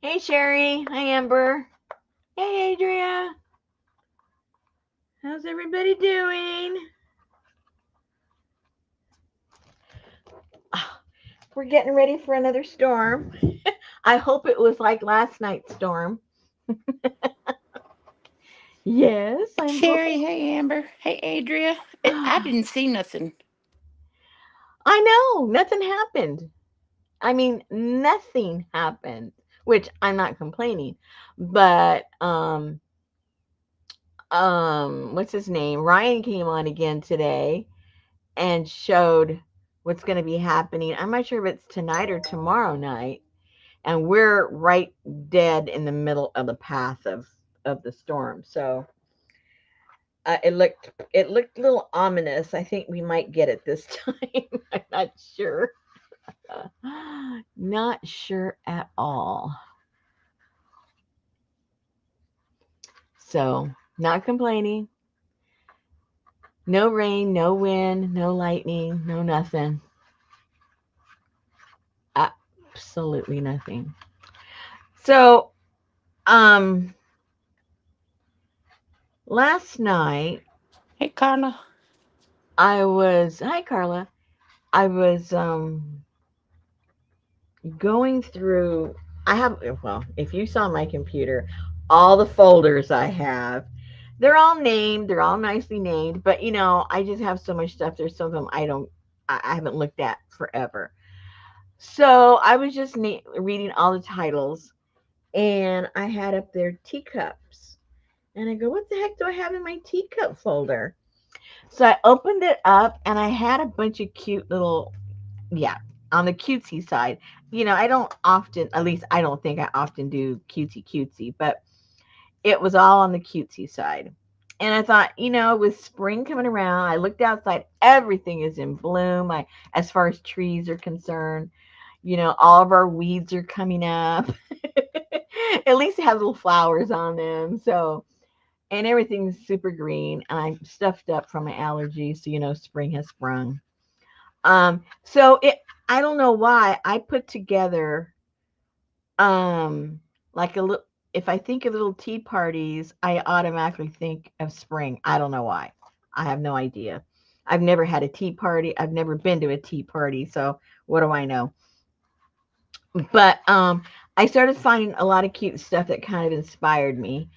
Hey Sherry. Hi Amber. Hey Adria. How's everybody doing? Ah, we're getting ready for another storm. I hope it was like last night's storm. Yes, I'm hoping. Sherry, hey Amber, hey Adria. I didn't see nothing. I know, nothing happened. I mean, nothing happened, which I'm not complaining. But what's his name? Ryan came on again today and showed what's going to be happening. I'm not sure if it's tonight or tomorrow night, and we're right dead in the middle of the path of the storm. So it looked a little ominous. I think we might get it this time. I'm not sure. Not sure at all. So not complaining. No rain, no wind, no lightning, no nothing. Absolutely nothing. So um last night Hey Carla. I was hi Carla. I was going through. I have, well, if you saw my computer, all the folders I have, they're all named, they're all nicely named, but I just have so much stuff. There's some of them I haven't looked at forever. So I was just reading all the titles, and I had up there teacups. And I go, what the heck do I have in my teacup folder? So I opened it up, and I had a bunch of cute little, yeah, on the cutesy side. I don't often, at least I don't think I often do cutesy cutesy, but it was all on the cutesy side. And I thought, with spring coming around, I looked outside, everything is in bloom. As far as trees are concerned, all of our weeds are coming up. At least it has little flowers on them. So, and everything's super green. And I'm stuffed up from my allergies. So, spring has sprung. So I don't know why I put together um like a little. If I think of little tea parties, I automatically think of spring. I don't know why. I have no idea. I've never had a tea party. I've never been to a tea party, so what do I know? But I started finding a lot of cute stuff that kind of inspired me.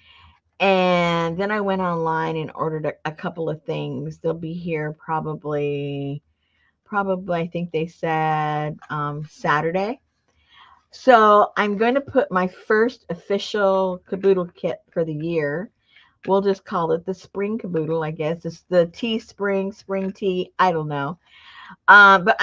And then I went online and ordered a couple of things. They'll be here probably I think they said Saturday. So I'm going to put my first official caboodle kit for the year. We'll just call it the spring caboodle, I guess. It's the tea spring tea. I don't know. But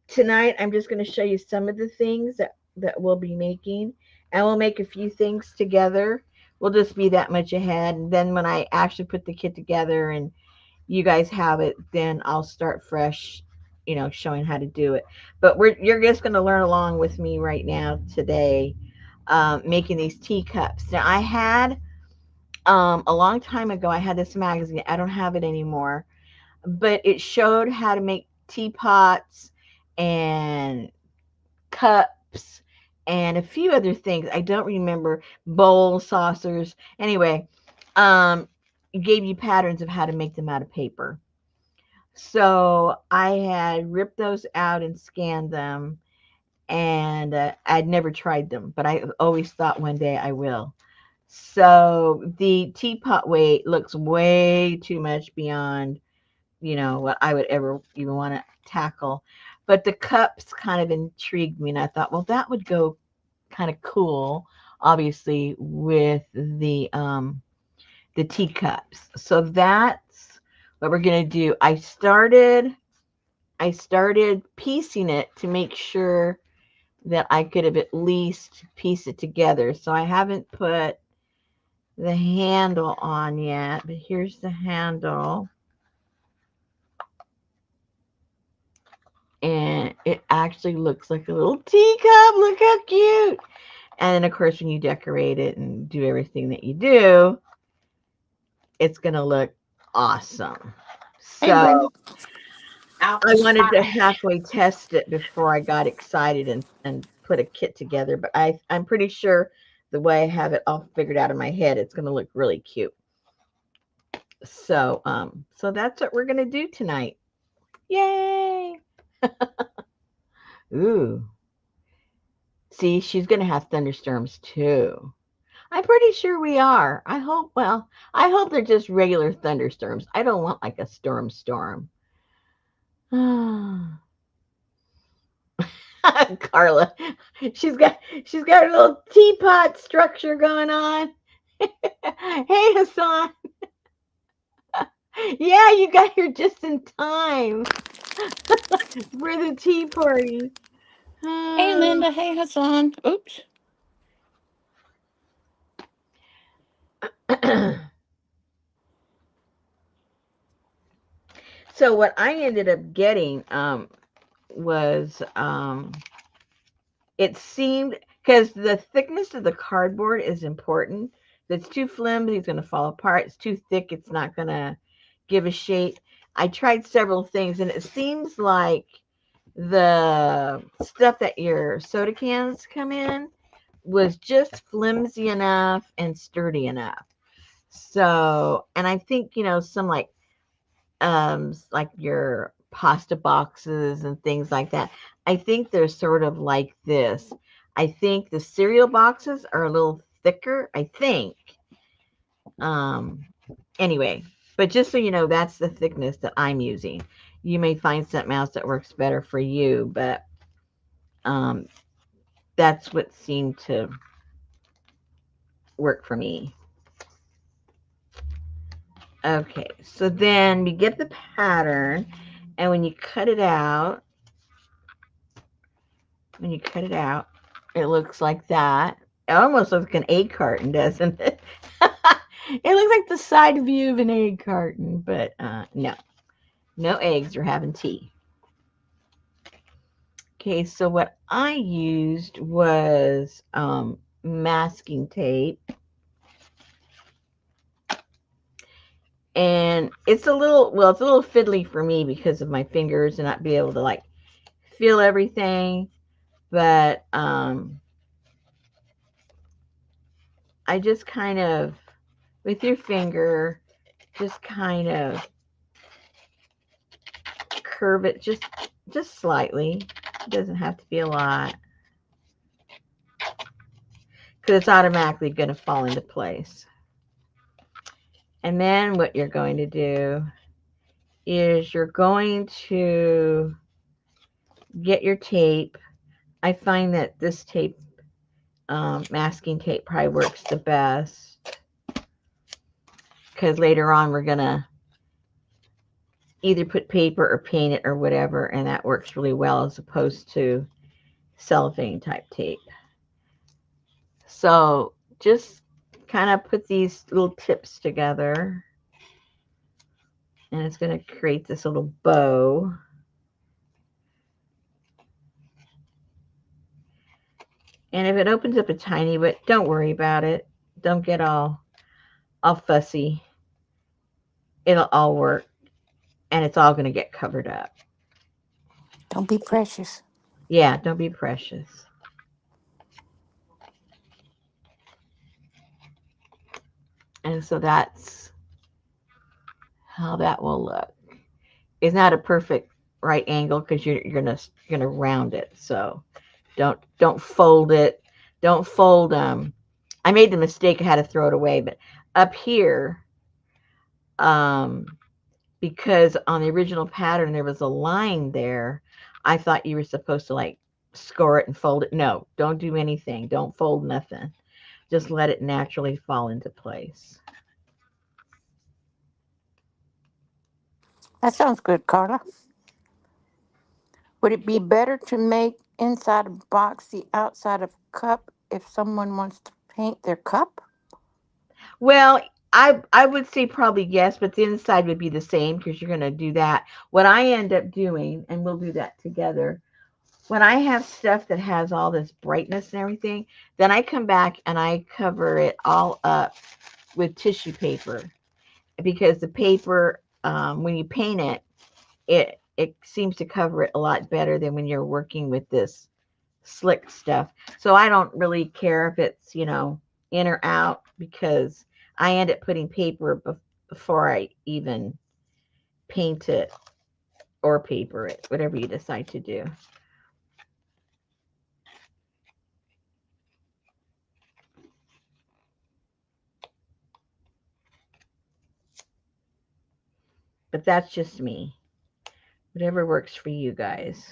tonight. I'm just gonna show you some of the things that we'll be making, and we'll make a few things together. We'll just be that much ahead, and then when I actually put the kit together and you guys have it, then I'll start fresh, showing how to do it. But you're just going to learn along with me right now today, making these teacups. Now, I had, a long time ago, I had this magazine. I don't have it anymore, but it showed how to make teapots and cups and a few other things. I don't remember, bowls, saucers. Anyway, it gave you patterns of how to make them out of paper. So I had ripped those out and scanned them, and I'd never tried them, but I always thought one day I will. So the teapot weight looks way too much beyond, what I would ever even want to tackle. But the cups kind of intrigued me, and I thought, well, that would go kind of cool, obviously, with the teacups. So that's what we're gonna do. I started piecing it to make sure that I could have at least piece it together. So I haven't put the handle on yet, but here's the handle. And it actually looks like a little teacup. Look how cute. And then, of course, when you decorate it and do everything that you do, it's going to look awesome. Hey So Brenda. Out. I wanted to halfway test it before I got excited and put a kit together, but I'm pretty sure the way I have it all figured out in my head, it's going to look really cute. So that's what we're going to do tonight. Yay! Ooh. See, she's going to have thunderstorms too. I'm pretty sure we are. I hope they're just regular thunderstorms. I don't want like a storm. Carla, she's got a little teapot structure going on. Hey, Hassan. Yeah, you got here just in time for the tea party. Hey, Linda. Hey, Hassan. Oops. So what I ended up getting was it seemed, because the thickness of the cardboard is important. If it's too flimsy, it's going to fall apart. It's too thick, it's not going to give a shape. I tried several things, and it seems like the stuff that your soda cans come in was just flimsy enough and sturdy enough. So, and I think, some like your pasta boxes and things like that. I think they're sort of like this. I think the cereal boxes are a little thicker, I think. Um anyway, but just so you know, that's the thickness that I'm using. You may find something else that works better for you, but um that's what seemed to work for me. Okay, so then we get the pattern, and when you cut it out, it looks like that. It almost looks like an egg carton, doesn't it? It looks like the side view of an egg carton, but no. No eggs, you're having tea. Okay, so what I used was masking tape. And it's a little fiddly for me because of my fingers and not be able to like feel everything. But I just kind of, with your finger, just kind of curve it just slightly. It doesn't have to be a lot, because it's automatically going to fall into place. And then what you're going to do is you're going to get your tape. I find that this tape, masking tape, probably works the best, because later on we're going to either put paper or paint it or whatever, and that works really well as opposed to cellophane type tape. So just kind of put these little tips together, and it's going to create this little bow. And if it opens up a tiny bit, don't worry about it. Don't get all fussy. It'll all work, and it's all going to get covered up. Don't be precious. Yeah, don't be precious. And so that's how that will look. It's not a perfect right angle because you're gonna round it. So don't fold it. Don't fold I made the mistake, I had to throw it away, but up here, um because on the original pattern there was a line there, I thought you were supposed to like score it and fold it. No, don't do anything. Don't fold nothing. Just let it naturally fall into place. That sounds good, Carla. Would it be better to make inside a box the outside of cup if someone wants to paint their cup? Well, I would say probably yes, but the inside would be the same because you're going to do that. What I end up doing, and we'll do that together, when I have stuff that has all this brightness and everything, then I come back and I cover it all up with tissue paper, because the paper, when you paint it, it seems to cover it a lot better than when you're working with this slick stuff. So I don't really care if it's, in or out, because I end up putting paper before I even paint it or paper it, whatever you decide to do. But that's just me. Whatever works for you guys,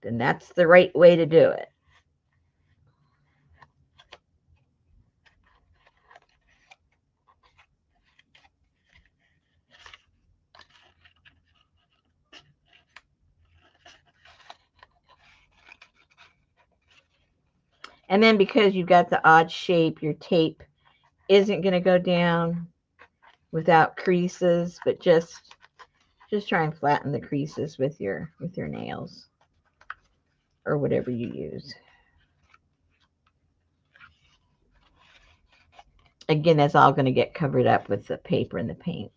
then that's the right way to do it. And then because you've got the odd shape, your tape isn't going to go down without creases, but just try and flatten the creases with your nails or whatever you use. Again, that's all going to get covered up with the paper and the paint.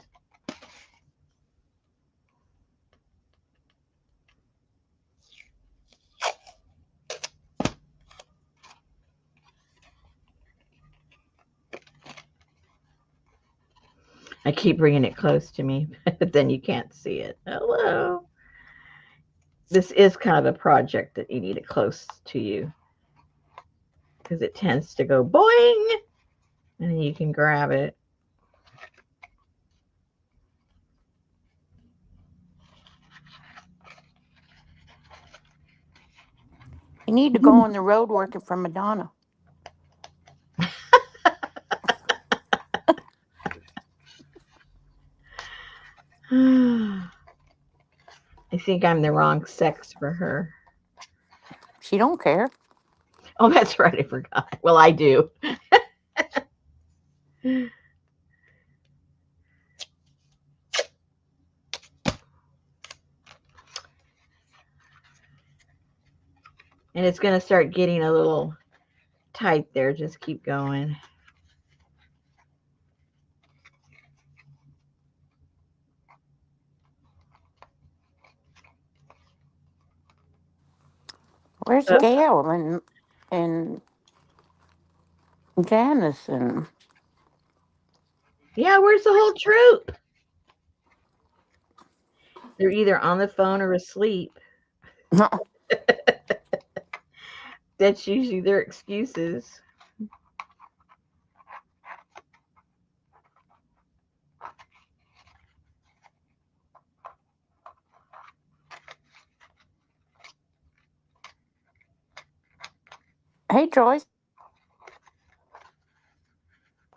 I keep bringing it close to me, but then you can't see it. Hello. This is kind of a project that you need it close to you because it tends to go boing, and then you can grab it. You need to go on the road working for Madonna. I think I'm the wrong sex for her. She don't care. Oh, that's right. I forgot. Well, I do. And it's going to start getting a little tight there. Just keep going. Where's Oh, Gail and Janice and yeah, where's the whole troop? They're either on the phone or asleep. That's usually their excuses. Hey Joyce.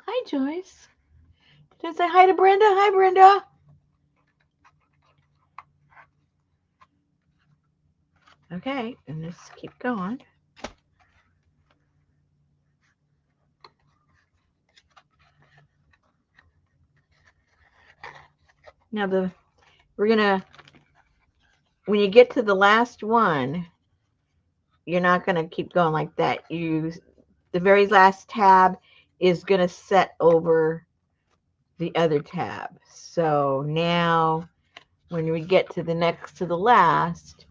Hi, Joyce. Did I say hi to Brenda? Hi, Brenda. Okay, and just keep going. Now we're gonna when you get to the last one, you're not gonna keep going like that. The very last tab is gonna set over the other tab. So now when we get to the next to the last,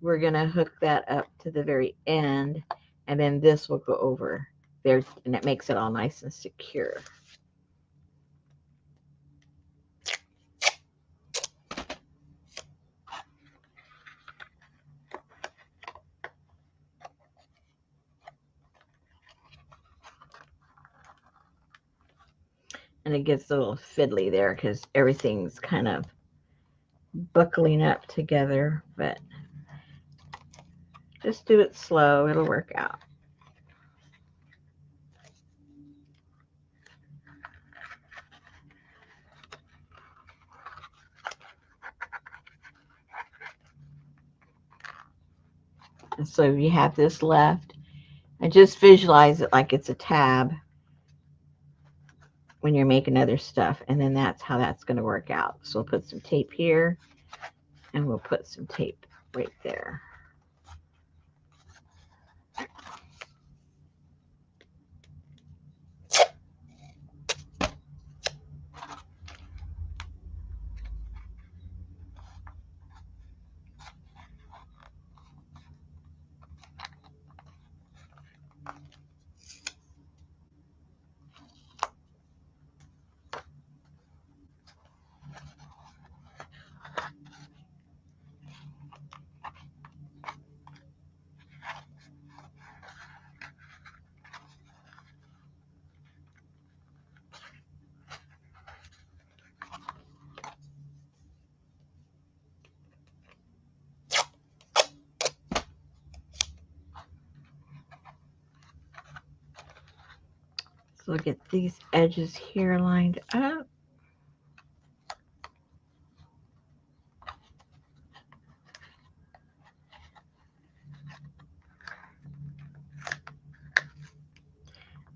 we're gonna hook that up to the very end, and then this will go over there, and it makes it all nice and secure. And it gets a little fiddly there because everything's kind of buckling up together, but just do it slow, it'll work out. And so you have this left, and just visualize it like it's a tab when you're making other stuff, and then that's how that's going to work out. So we'll put some tape here, and we'll put some tape right there. So I'll get these edges here lined up.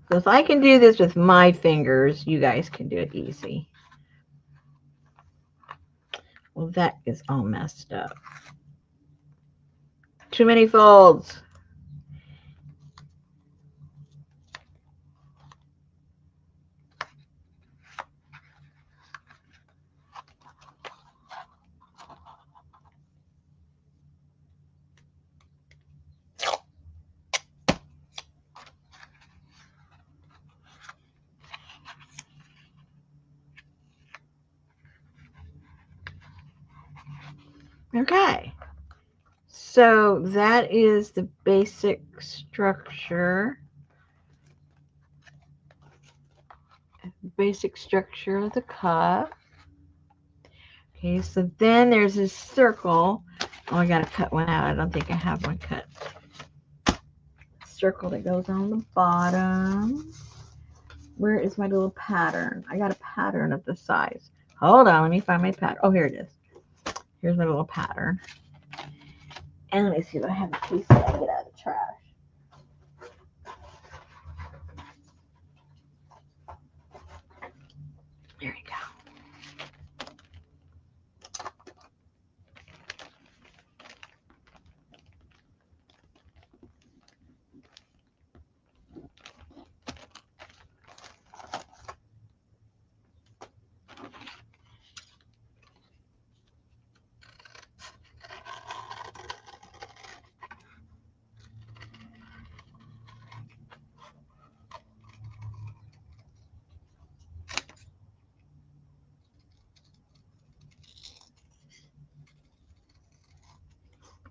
So if I can do this with my fingers, you guys can do it easy. Well, that is all messed up. Too many folds. Okay. So that is the basic structure. Basic structure of the cup. Okay, so then there's this circle. Oh, I gotta cut one out. I don't think I have one cut. Circle that goes on the bottom. Where is my little pattern? I got a pattern of the size. Hold on, let me find my pattern. Oh, here it is. Here's my little pattern. And let me see if I have a piece that I get out of the trash. There we go.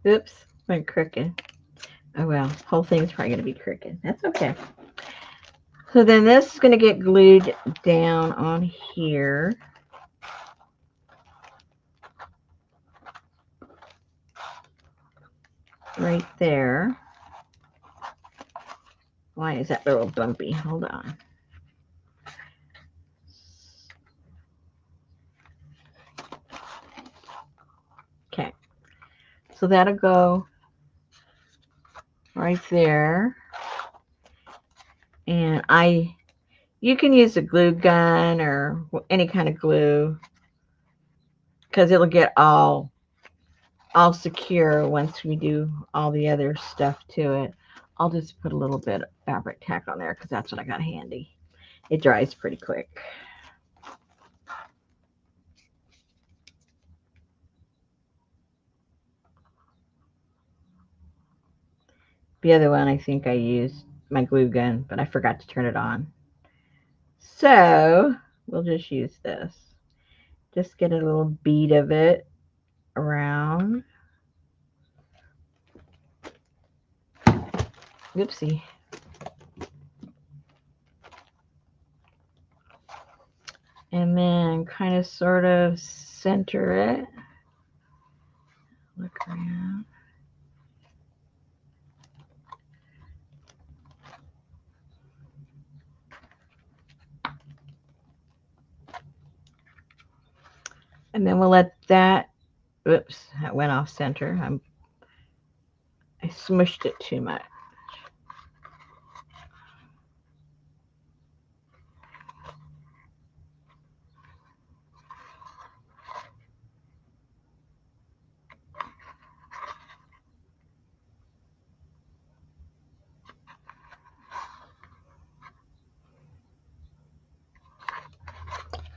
Oops, went crooked. Oh well, whole thing's probably gonna be crooked. That's okay. So then this is gonna get glued down on here. Right there. Why is that little bumpy? Hold on. Okay. So that'll go right there. And you can use a glue gun or any kind of glue because it'll get all secure once we do all the other stuff to it. I'll just put a little bit of fabric tack on there because that's what I got handy. It dries pretty quick. The other one, I think I used my glue gun, but I forgot to turn it on. So we'll just use this. Just get a little bead of it around. Oopsie. And then kind of sort of center it. Look around. And then we'll let that, oops, that went off center. I smushed it too much.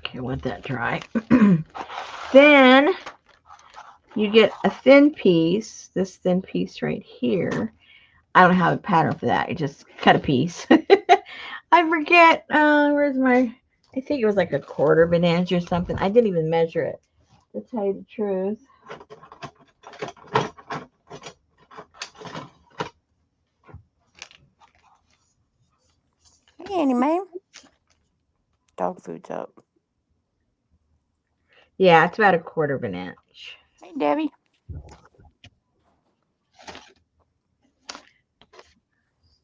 Okay, let that dry. Then you get a thin piece, this thin piece right here. I don't have a pattern for that. I just cut a piece. I forget, where's my, I think it was like a 1/4 inch or something. I didn't even measure it, to tell you the truth. Hey, Annie Mae. Dog food's up. Yeah, it's about a 1/4 inch. Hey, Debbie.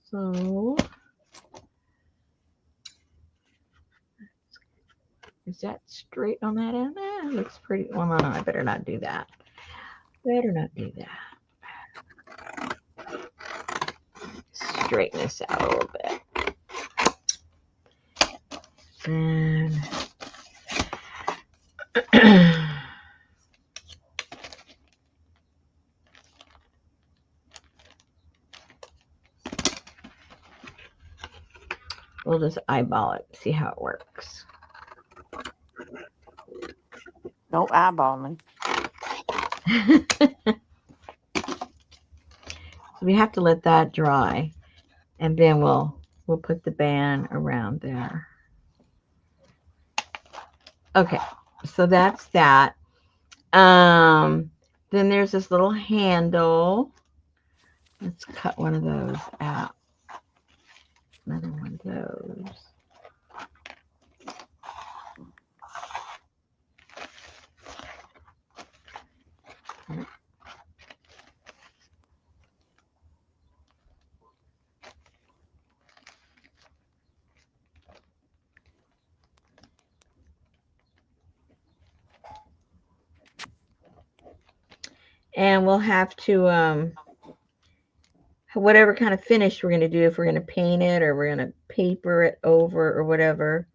So Is that straight on that end? Looks pretty. Well, no, I better not do that. Better not do that. Straighten this out a little bit. And we'll just eyeball it, see how it works. No eyeballing. So we have to let that dry, and then we'll put the band around there. Okay, so that's that. Then there's this little handle. Let's cut one of those out. Another one of those. And we'll have to whatever kind of finish we're going to do, if we're going to paint it or we're going to paper it over or whatever,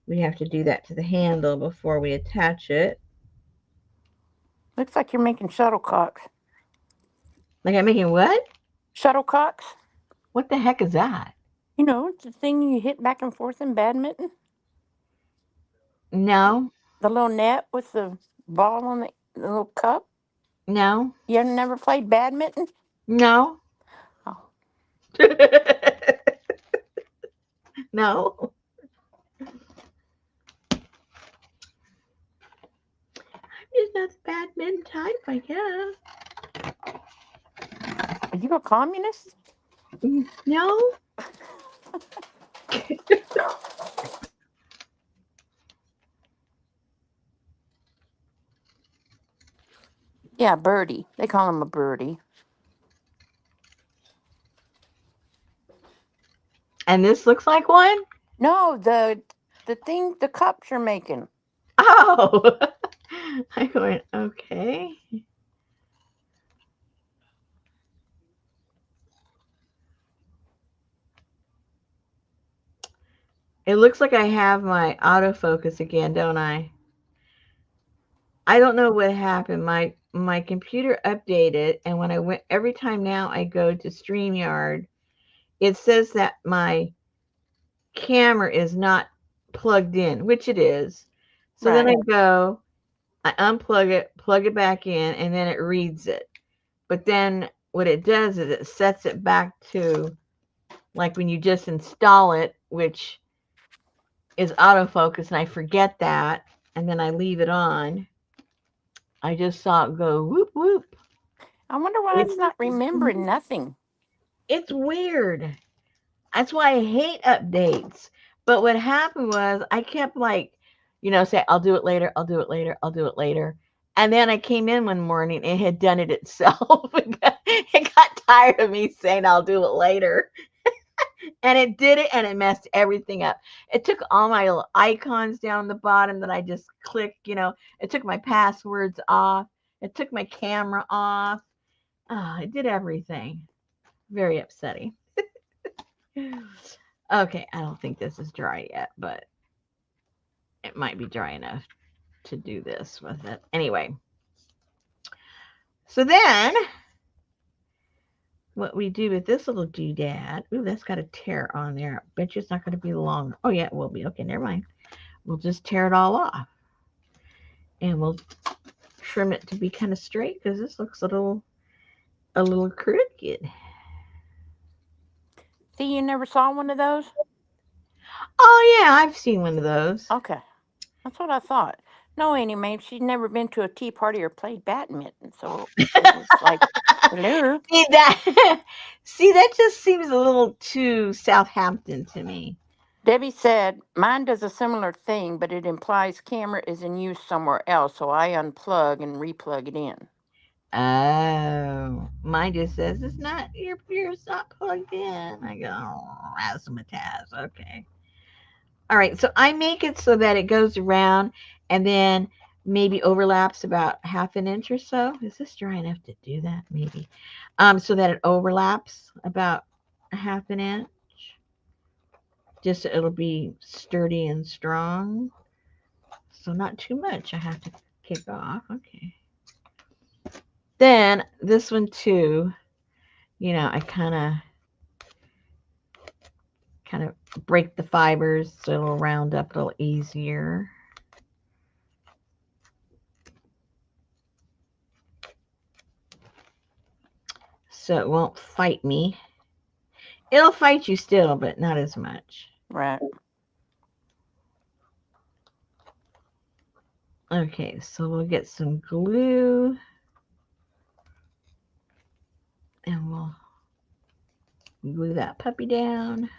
we have to do that to the handle before we attach it. Looks like you're making shuttlecocks. Like I'm making what? Shuttlecocks? What the heck is that? You know, it's the thing you hit back and forth in badminton. No. The little net with the ball on the little cup. No. You have never played badminton? No. Oh. No. I'm just not the badminton type, I guess. Are you a communist? No. Yeah, birdie. They call him a birdie. And this looks like one? No, the thing, the cups you're making. Oh. I'm going, okay. It looks like I have my autofocus again, don't I? I don't know what happened. My computer updated, and when I went, every time now I go to StreamYard, it says that my camera is not plugged in, which it is. So then I Right. go, I unplug it, plug it back in, and then it reads it. But then what it does is it sets it back to like when you just install it, which is autofocus, and I forget that, and then I leave it on. I just saw it go whoop whoop. I wonder why it's not remembering nothing. It's weird. That's why I hate updates. But what happened was I kept like, say, I'll do it later, I'll do it later, I'll do it later. And then I came in one morning and it had done it itself. It got tired of me saying I'll do it later. And it did it and it messed everything up. It took all my little icons down the bottom that I just clicked, it took my passwords off. It took my camera off. Oh, it did everything. Very upsetting. Okay, I don't think this is dry yet, but it might be dry enough to do this with it. Anyway, so then what we do with this little doodad, ooh, that's got a tear on there. I bet you it's not going to be long. Oh, yeah, it will be. Okay, never mind. We'll just tear it all off. And we'll trim it to be kind of straight because this looks a little crooked. See, you never saw one of those? Oh, yeah, I've seen one of those. Okay. That's what I thought. No, Annie Mae, she's never been to a tea party or played badminton. So it was like, hello. See, that just seems a little too Southampton to me. Debbie said, mine does a similar thing, but it implies camera is in use somewhere else, so I unplug and replug it in. Oh, mine just says it's not, your computer's not plugged in. I go, oh, razzmatazz. Okay. All right, so I make it so that it goes around and then maybe overlaps about half an inch or so. Is this dry enough to do that? Maybe. So that it overlaps about a half an inch. Just so it'll be sturdy and strong. So not too much I have to kick off. Okay. Then this one too, I kind of break the fibers so it'll round up a little easier. So it won't fight me. It'll fight you still, but not as much. Right. Okay, so we'll get some glue and we'll glue that puppy down.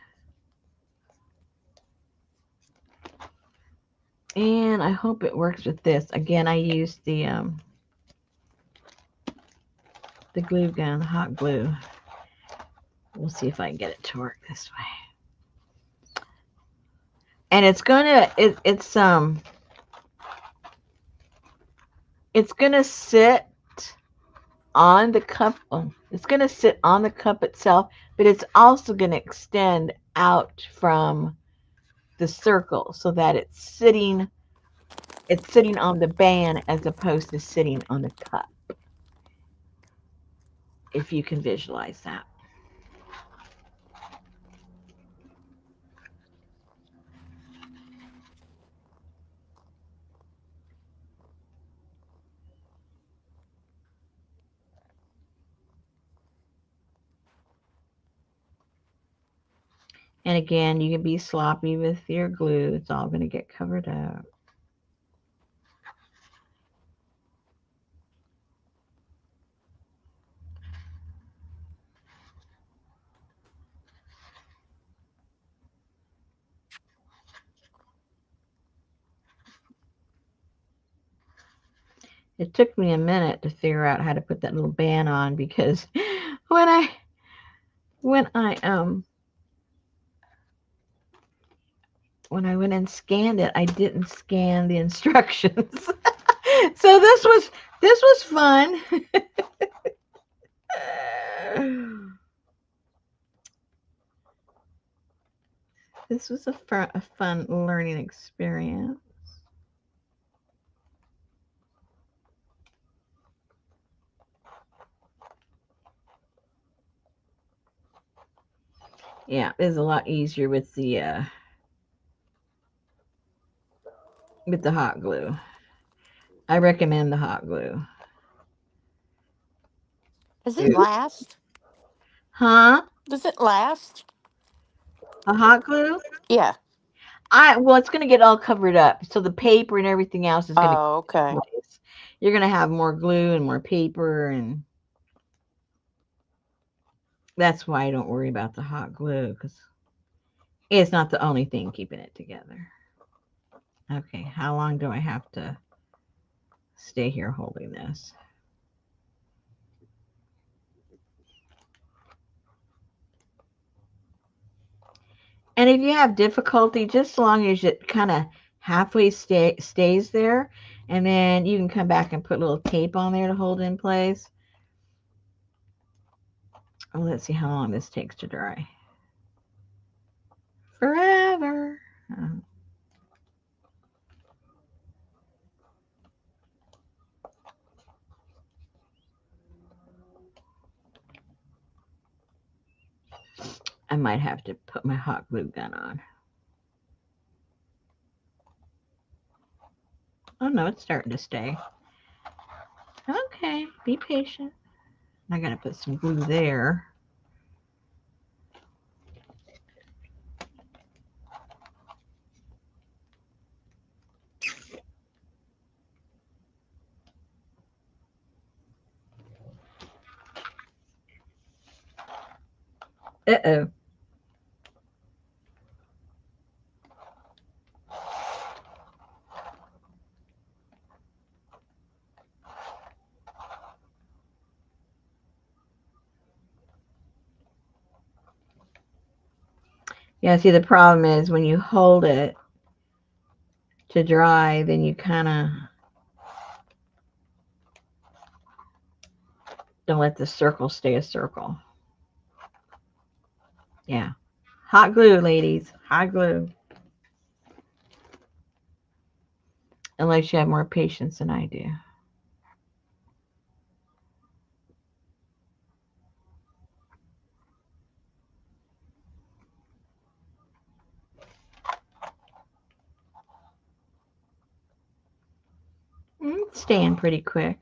And I hope it works with this. Again, I used the glue gun, the hot glue. We'll see if I can get it to work this way. And it's gonna sit on the cup. Oh, it's gonna sit on the cup itself, but it's also gonna extend out from the circle so that it's sitting on the band as opposed to sitting on the cup. If you can visualize that. And again, you can be sloppy with your glue. It's all going to get covered up. It took me a minute to figure out how to put that little band on because when I when I when I went and scanned it, I didn't scan the instructions. So this was fun. This was a fun learning experience. Yeah, it's a lot easier with the hot glue. I recommend the hot glue. Does it last? Huh? Does it last? A hot glue? Yeah. Well, it's gonna get all covered up, so the paper and everything else is gonna Oh, okay. place. You're gonna have more glue and more paper, and that's why I don't worry about the hot glue because it's not the only thing keeping it together. Okay, how long do I have to stay here holding this? And if you have difficulty, just as long as it kind of halfway stays there, and then you can come back and put a little tape on there to hold it in place. Oh, let's see how long this takes to dry. Forever. Oh. I might have to put my hot glue gun on. Oh no, it's starting to stay. Okay, be patient. I gotta put some glue there. Uh-oh. Yeah, see, the problem is when you hold it to dry, then you kind of don't let the circle stay a circle. Yeah. Hot glue, ladies. Hot glue. Unless you have more patience than I do. It's staying pretty quick.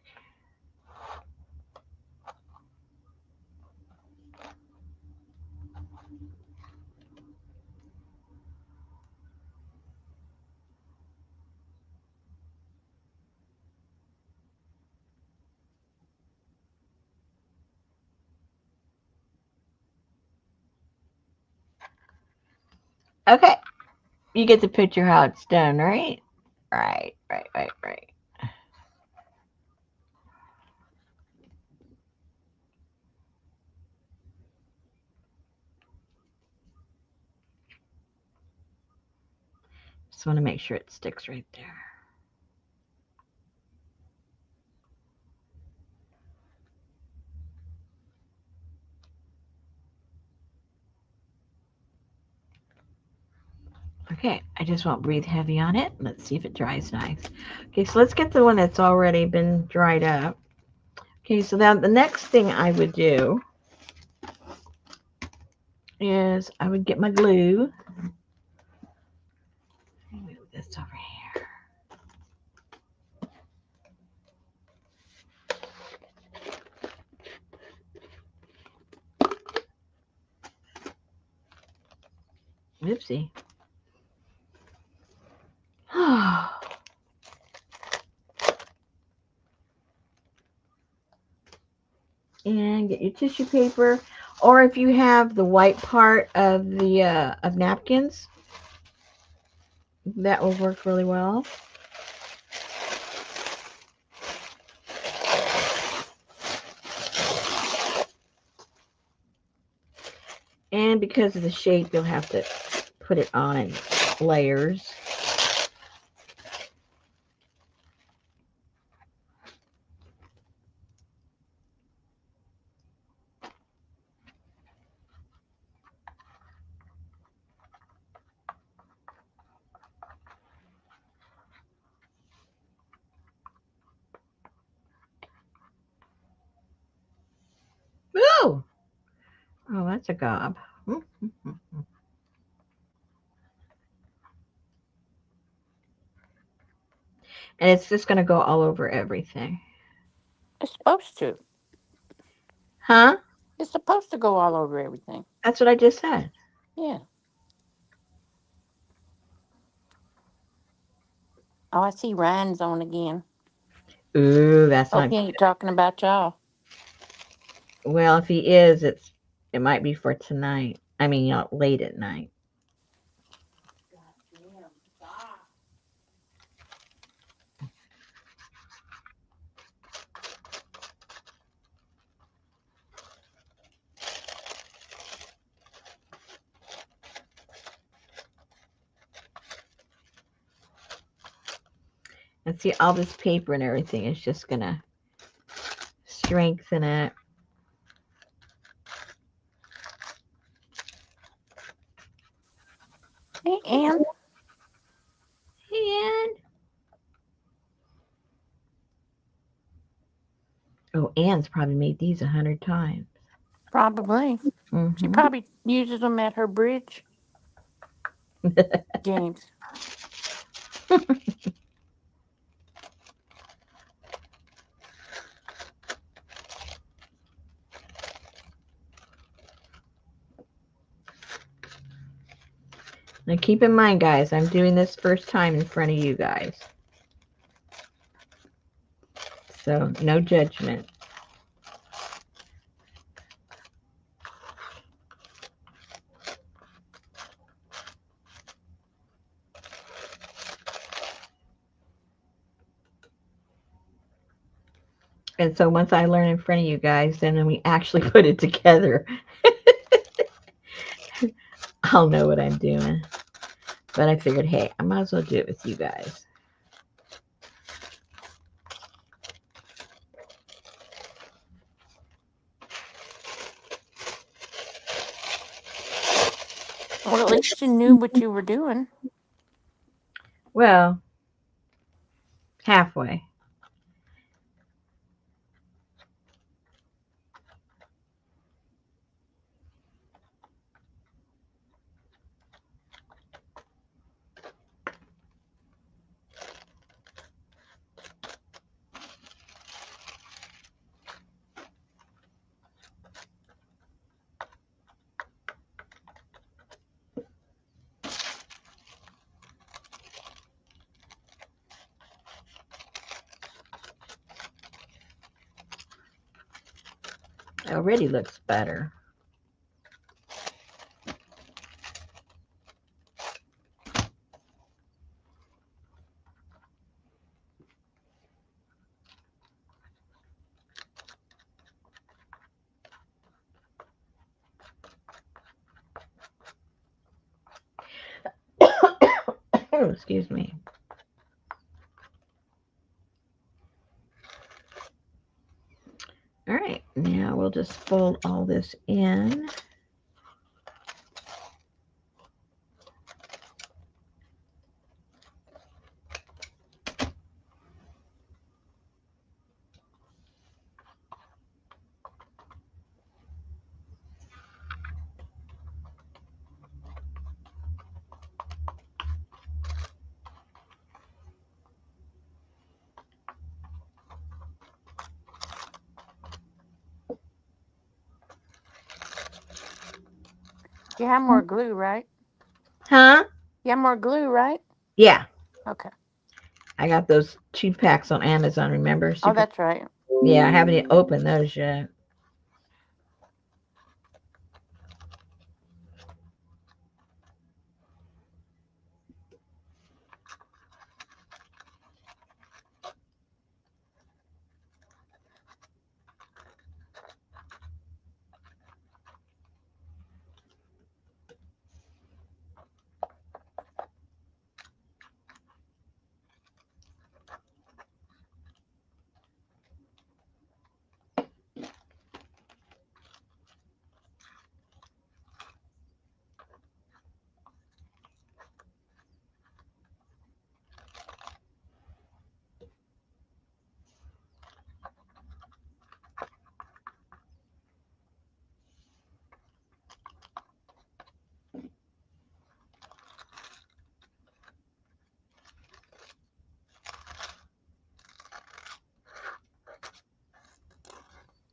Okay. You get the picture how it's done, right? Right. Just want to make sure it sticks right there. Okay, I just won't breathe heavy on it. Let's see if it dries nice. Okay, so let's get the one that's already been dried up. Okay, so now the next thing I would do is I would get my glue. Move this over here. Oopsie. And get your tissue paper, or if you have the white part of the of napkins, that will work really well. And because of the shape, you'll have to put it on in layers. Ooh! Oh, that's a gob. And it's just going to go all over everything. It's supposed to. Huh? It's supposed to go all over everything. That's what I just said. Yeah. Oh, I see Ryan's on again. Ooh, that's Hope not he good. ain't talking about y'all. Well, if he is, it might be for tonight. I mean, late at night. And see, all this paper and everything is just going to strengthen it. Hey, Ann. And oh, Anne's probably made these 100 times. Probably. She Mm-hmm. probably uses them at her bridge games. Now keep in mind, guys, I'm doing this first time in front of you guys. So no judgment. And so once I learn in front of you guys, then we actually put it together. I'll know what I'm doing. But I figured, hey, I might as well do it with you guys. Well, at least you knew what you were doing. Well, halfway. It already looks better. Oh, excuse me. All right, now we'll just fold all this in. You have more glue, right? Huh? You have more glue, right? Yeah, Okay. I got those 2 packs on Amazon, remember? Oh, Super. that's right. Yeah, I haven't even opened those yet.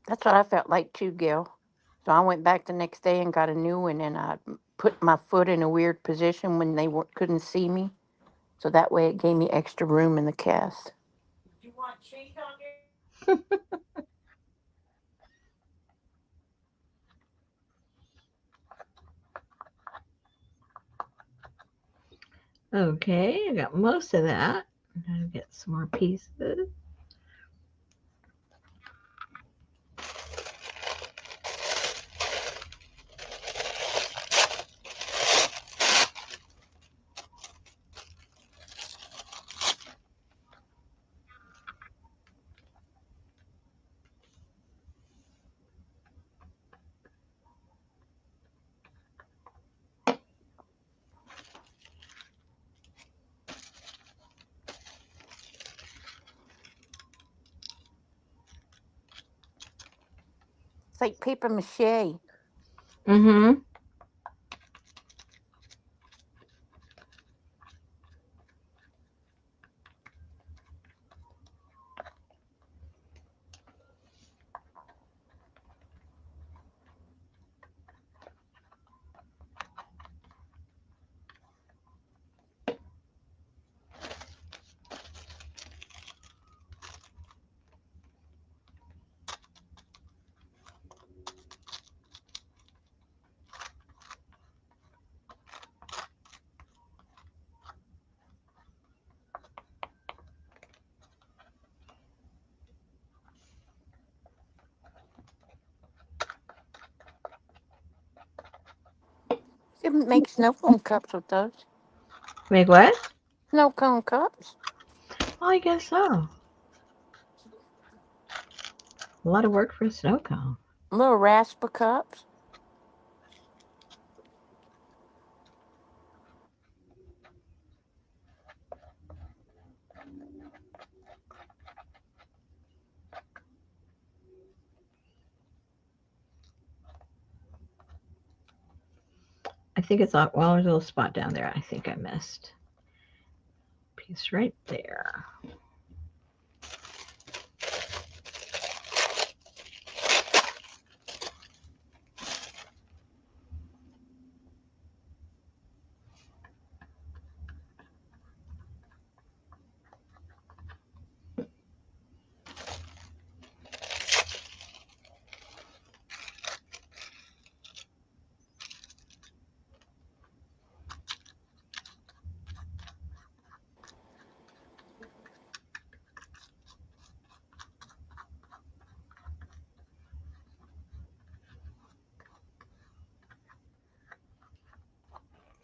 That's what I felt like too, Gil. So I went back the next day and got a new one, and I put my foot in a weird position when they couldn't see me. So that way it gave me extra room in the cast. Okay, I got most of that. I'm gonna get some more pieces. It's like paper mache. Mm-hmm. You can make snow cone cups with those. Make what? Snow cone cups. Oh, I guess so. A lot of work for a snow cone. Little raspa cups. I think it's all, well, there's a little spot down there I think I missed. Piece right there.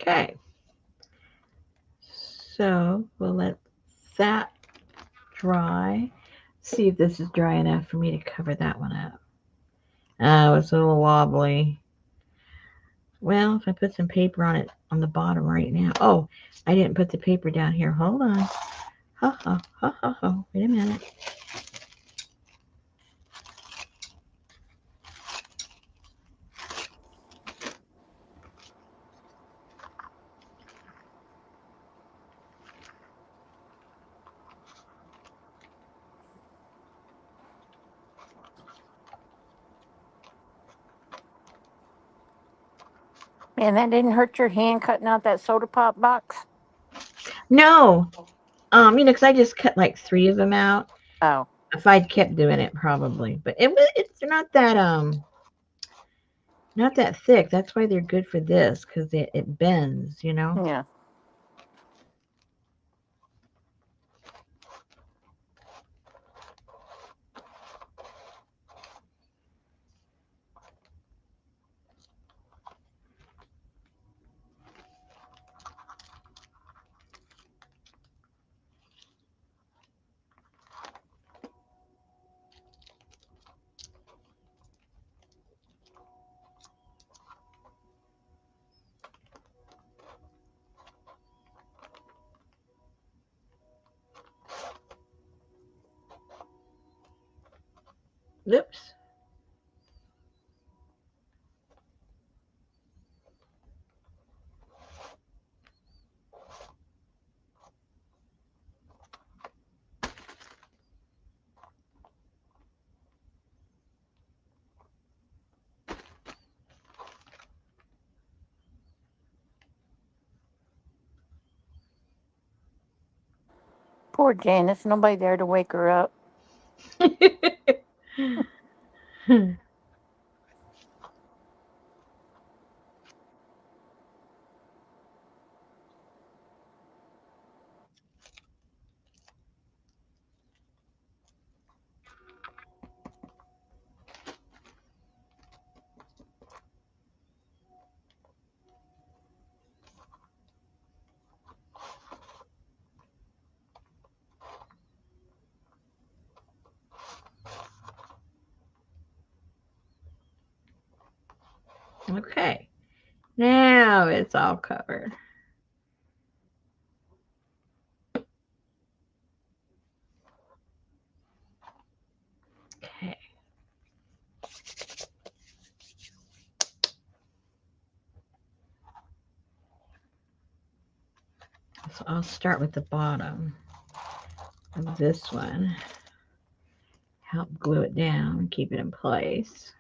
Okay. So we'll let that dry. See if this is dry enough for me to cover that one up. Oh, it's a little wobbly. Well, if I put some paper on it on the bottom right now. Oh, I didn't put the paper down here. Hold on. Ha ha ha ha ha. Wait a minute. Man, that didn't hurt your hand cutting out that soda pop box? No. because I just cut like 3 of them out. Oh, If I'd kept doing it, probably. But it's not that thick. That's why they're good for this because it bends. yeah. Oops. Poor Janice. Nobody there to wake her up. Okay. Now it's all covered. Okay. So I'll start with the bottom of this one. Help glue it down and keep it in place.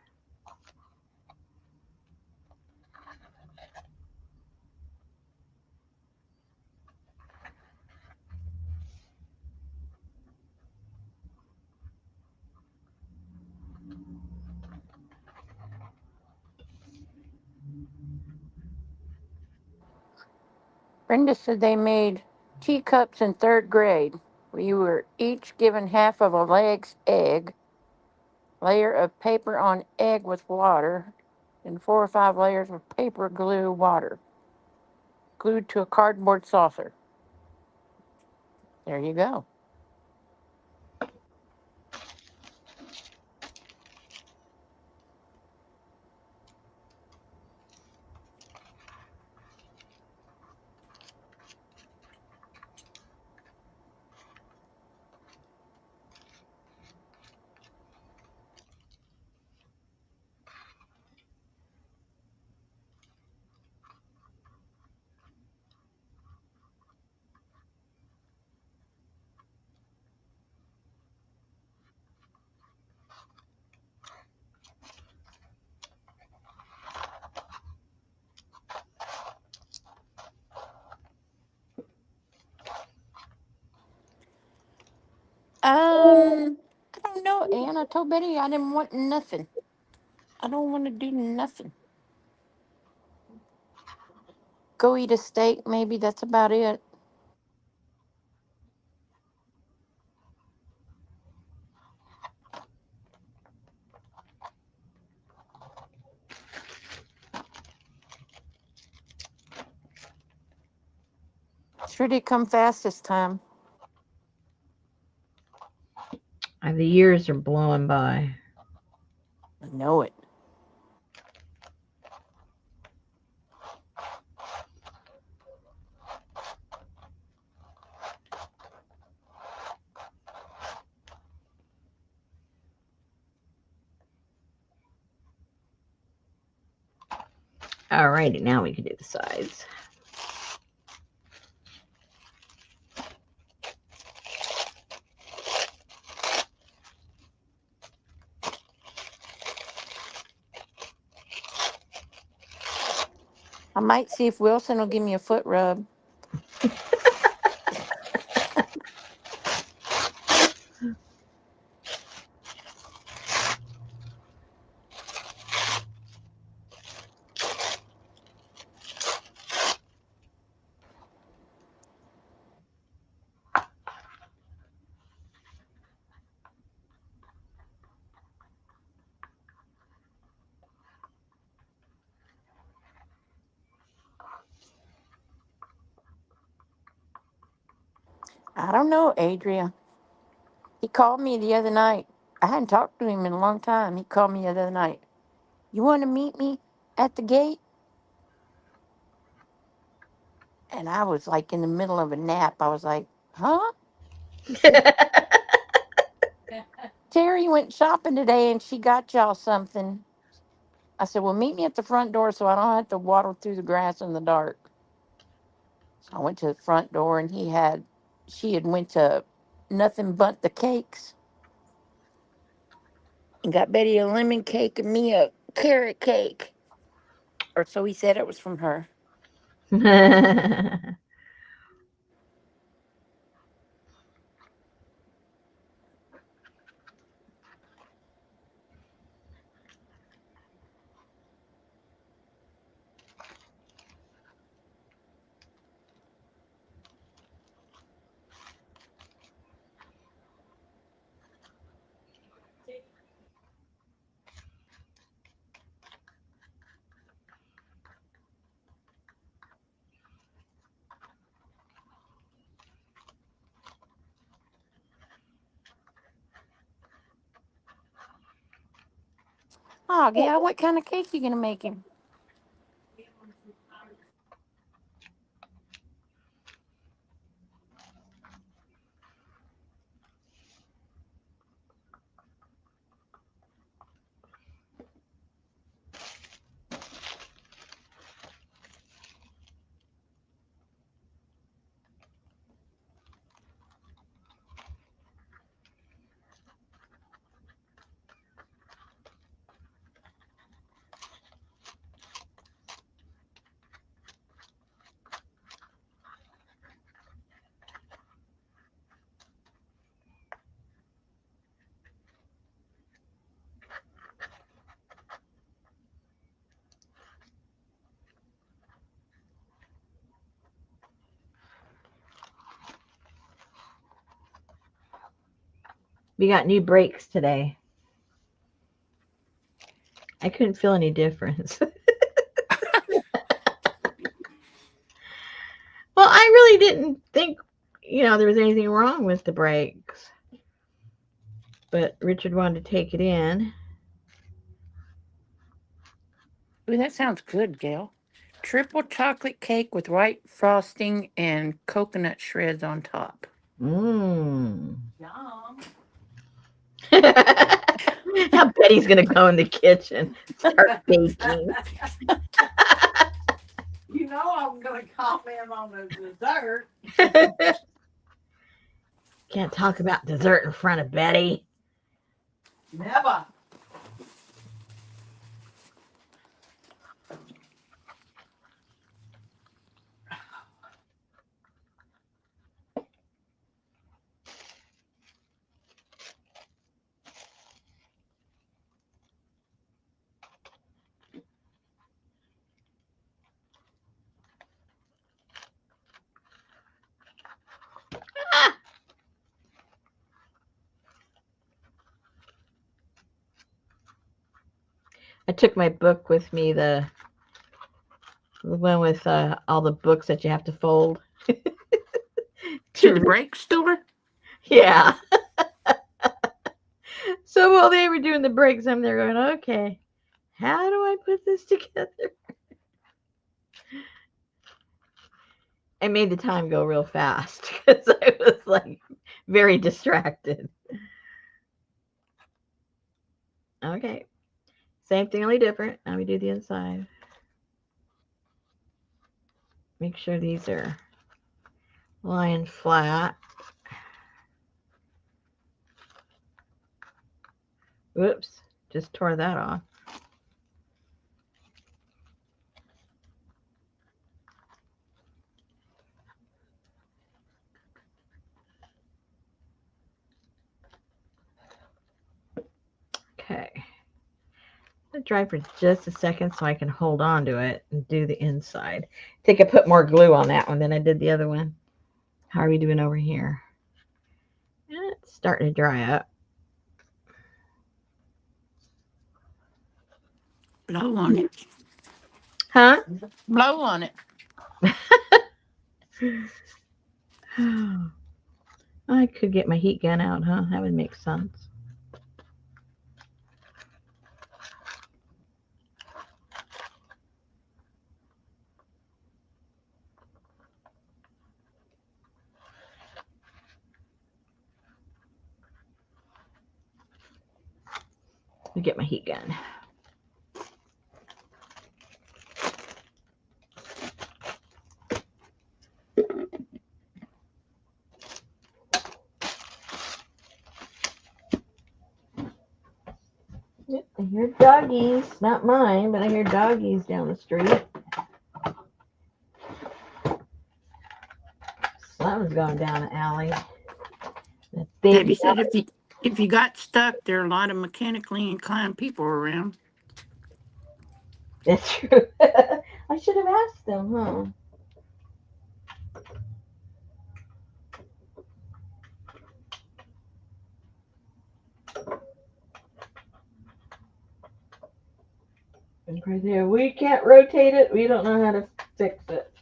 Brenda said they made teacups in third grade. We were each given half of a leg's egg, layer of paper on egg with water, and 4 or 5 layers of paper glue water glued to a cardboard saucer. There you go. I don't know, Ann. I told Betty I didn't want nothing. I don't want to do nothing. Go eat a steak, maybe. That's about it. Sure did come fast this time. The years are blowing by. I know it. All righty, now we can do the sides. I might see if Wilson will give me a foot rub. I don't know, Adria. He called me the other night. I hadn't talked to him in a long time. He called me the other night. You want to meet me at the gate? And I was like in the middle of a nap. I was like, huh? He said, Terry went shopping today and she got y'all something. I said, well, meet me at the front door so I don't have to waddle through the grass in the dark. So I went to the front door and she had went to Nothing But the Cakes and got Betty a lemon cake and me a carrot cake. Or so he said it was from her. Oh, yeah, what kind of cake you going to make him? We got new brakes today. I couldn't feel any difference. Well, I really didn't think, there was anything wrong with the brakes. But Richard wanted to take it in. Ooh, that sounds good, Gail. Triple chocolate cake with white frosting and coconut shreds on top. Mmm. Yum. Now Betty's gonna go in the kitchen, start baking. You know I'm going to comment on the dessert. Can't talk about dessert in front of Betty. Never. Ah! I took my book with me, the one with all the books that you have to fold. To the break store? Yeah. So while they were doing the breaks, I'm there going, okay, how do I put this together? I made the time go real fast because I was like very distracted. Okay. Same thing, only different. Now we do the inside. Make sure these are lying flat. Whoops, just tore that off. Okay. Let it dry for just a second so I can hold on to it and do the inside. I think I put more glue on that one than I did the other one. How are we doing over here? It's starting to dry up. Blow on it. Huh? Blow on it. I could get my heat gun out, huh? That would make sense. Let me get my heat gun. Yep, I hear doggies. Not mine, but I hear doggies down the street. Someone's going down the alley. That Debbie baby said dog. if you got stuck, there are a lot of mechanically inclined people around. That's true. I should have asked them, huh? Right there. We can't rotate it. We don't know how to fix it.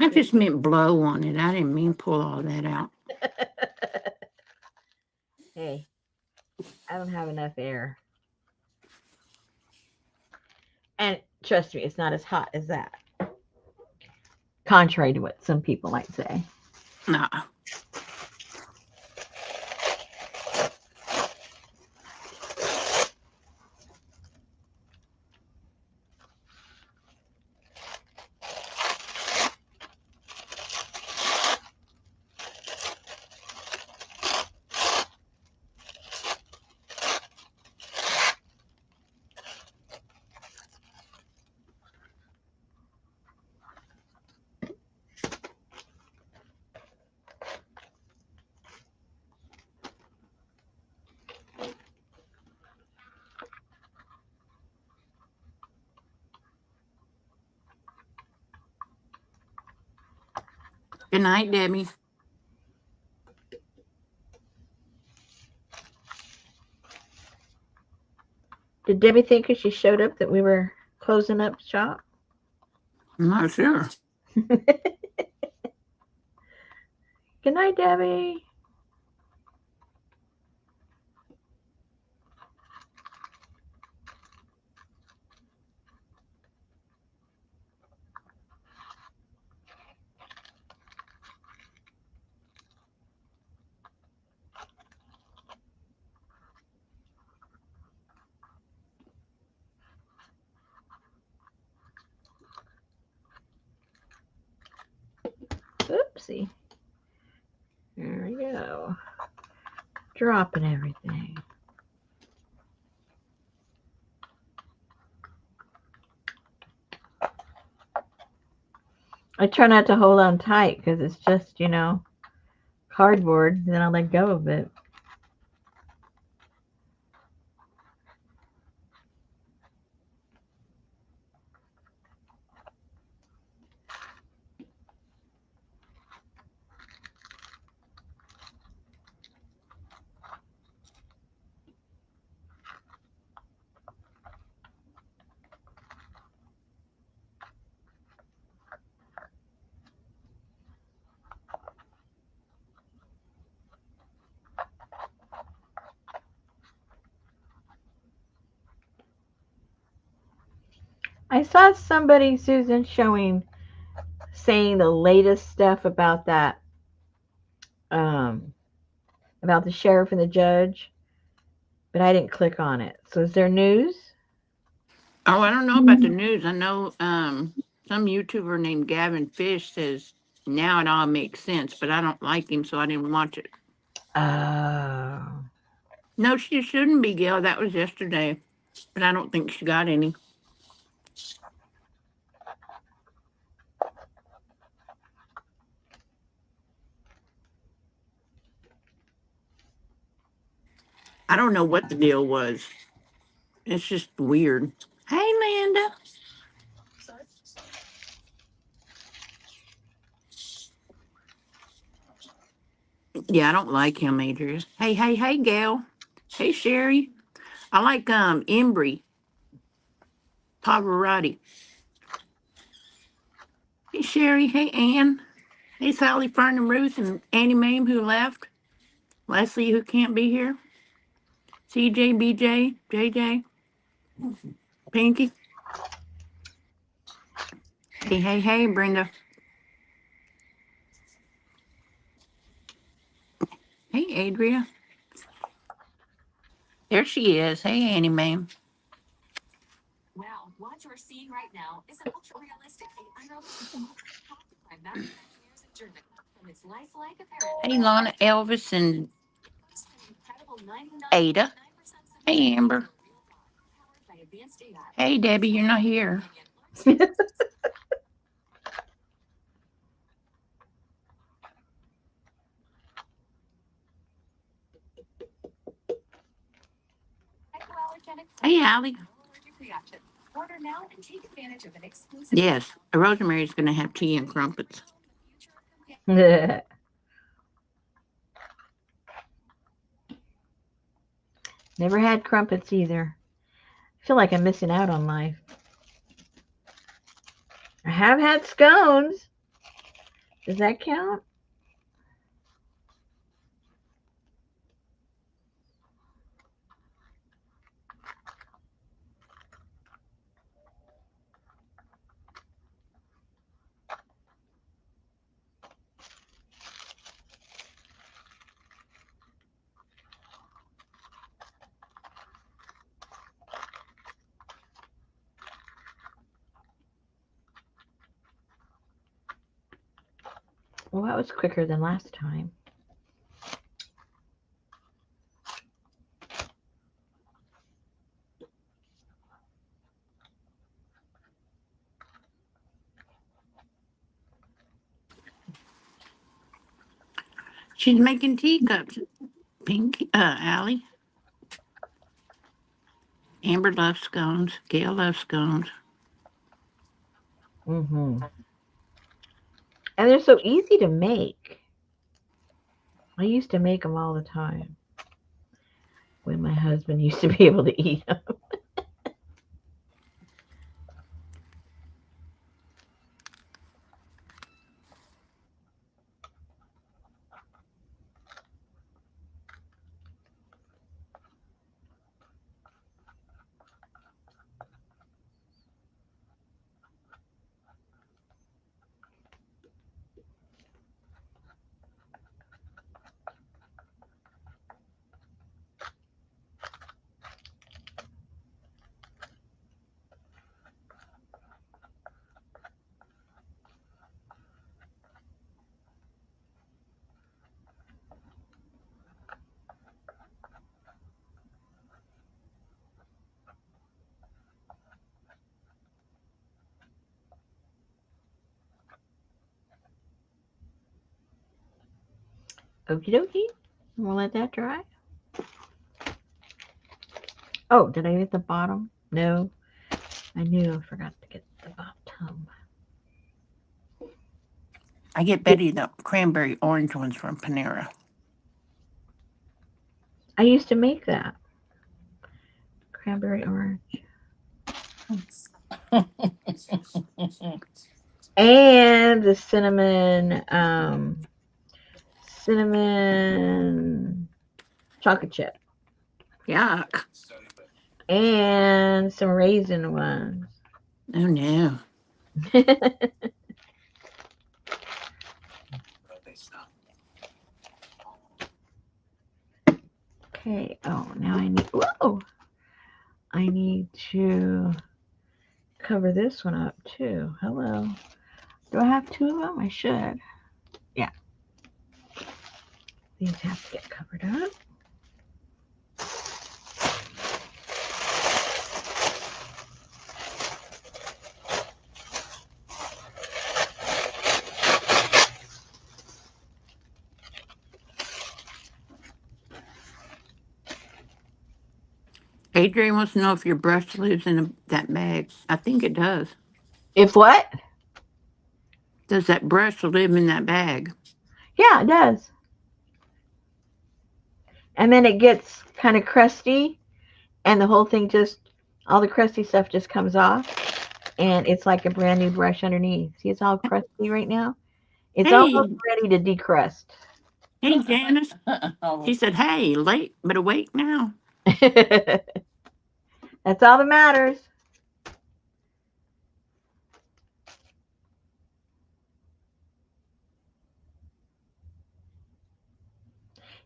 I just meant blow on it. I didn't mean pull all that out. Hey, I don't have enough air. And trust me, it's not as hot as that. Contrary to what some people might say. Nah. Good night, Debbie. Did Debbie think because she showed up that we were closing up shop? I'm not sure. Good night, Debbie. Oopsie. There we go. Dropping everything. I try not to hold on tight because it's just, cardboard. Then I'll let go of it. I saw somebody, Susan, saying the latest stuff um, about the sheriff and the judge, but I didn't click on it. So is there news? Oh, I don't know about the news. I know some YouTuber named Gavin Fish says now it all makes sense, but I don't like him, so I didn't watch it. Oh. No, she shouldn't be, Gail. That was yesterday, but I don't think she got any. I don't know what the deal was. It's just weird. Hey, Linda. Yeah, I don't like him, Adrian. Hey, Gail. Hey, Sherry. I like Embry Pavarotti. Hey, Sherry. Hey, Ann. Hey, Sally, Fern, and Ruth, and Annie Mame, who left. Leslie, who can't be here. CJ, BJ, JJ, Pinky. Hey, Brenda. Hey, Adria. There she is. Hey, Annie Mame. Wow, what you're seeing right now is an ultra-realistic AI robot by Mac engineers in Germany. From its lifelike appearance, Hey, Lana, Elvis, and it boasts an incredible 99.9% Ada. Hey, Amber. powered by advanced AI. Hey, Debbie, you're not here. Hypoallergenic Hey, Allie. allergic reaction. Order now and take advantage of an exclusive. Yes, Rosemary's going to have tea and crumpets. Never had crumpets either. I feel like I'm missing out on life. I have had scones. Does that count? Well, that was quicker than last time. She's making teacups. Pink, Allie. Amber loves scones. Gail loves scones. Mm-hmm. And they're so easy to make. I used to make them all the time when my husband used to be able to eat them. Okie dokie. We'll let that dry. Oh, did I get the bottom? No. I knew I forgot to get the bottom. I get Betty the cranberry orange ones from Panera. I used to make that. Cranberry orange. And the cinnamon chocolate chip. Yuck. And some raisin ones. Oh no. Okay. Oh, now I need. Whoa! I need to cover this one up too. Hello. Do I have two of them? I should. Yeah. These have to get covered up. Adrian wants to know if your brush lives in that bag. I think it does. If what? Does that brush live in that bag? Yeah, it does. And then it gets kind of crusty, and the whole thing just, all the crusty stuff just comes off, and it's like a brand new brush underneath. See, it's all crusty right now. It's almost Hey, ready to decrust. hey, Janice. He said, "Hey, late but awake now." That's all that matters.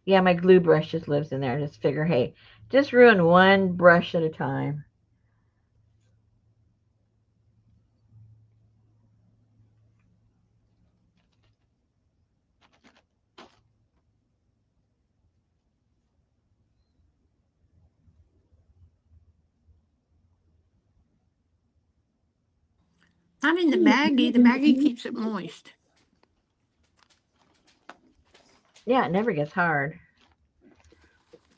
Yeah, my glue brush just lives in there. Just figure, hey, just ruin one brush at a time. Not in the baggie. The baggie keeps it moist. Yeah, it never gets hard.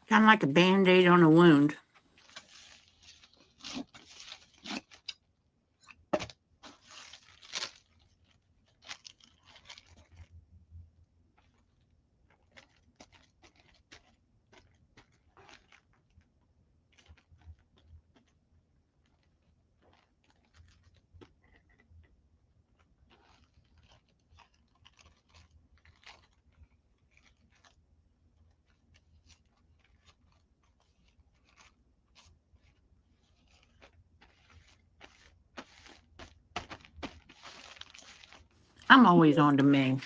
Kind of like a band-aid on a wound. I'm always on the mend.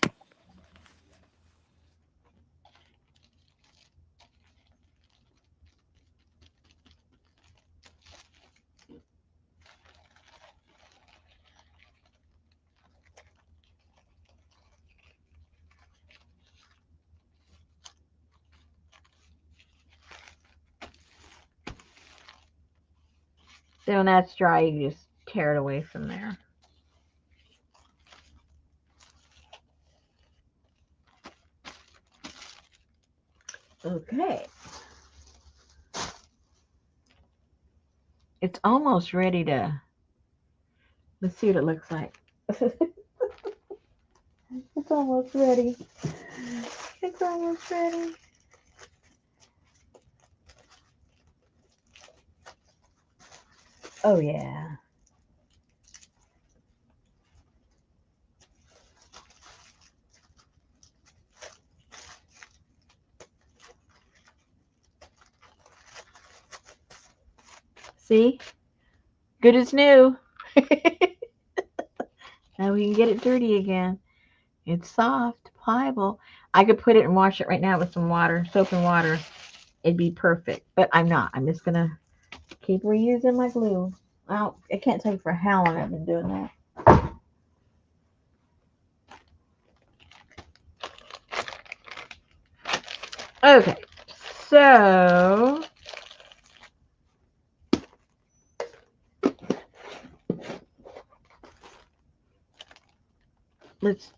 So when that's dry, you just tear it away from there. Okay. It's almost ready to, let's see what it looks like. It's almost ready. It's almost ready. Oh yeah. See? Good as new. Now we can get it dirty again. It's soft, pliable. I could put it and wash it right now with some water, soap and water. It'd be perfect. But I'm not. I'm just gonna keep reusing my glue. I can't tell you for how long I've been doing that. Okay, so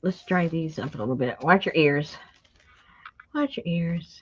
let's dry these up a little bit. Watch your ears. Watch your ears.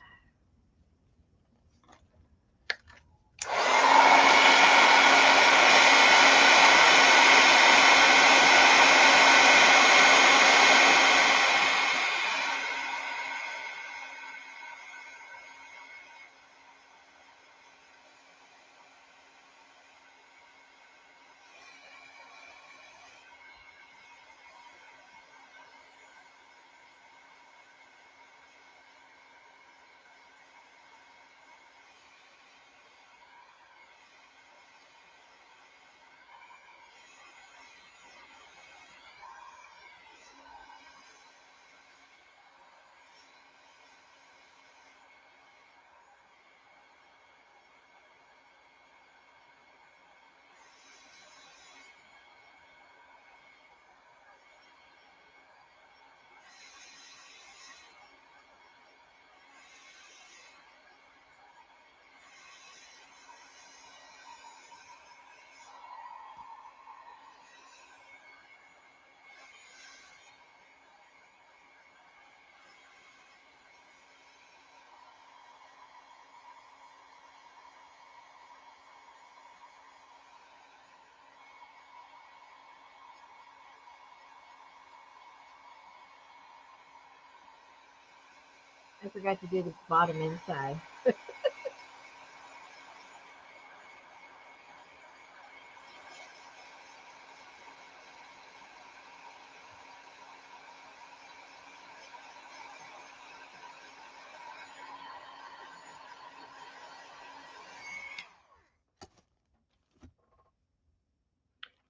I forgot to do the bottom inside.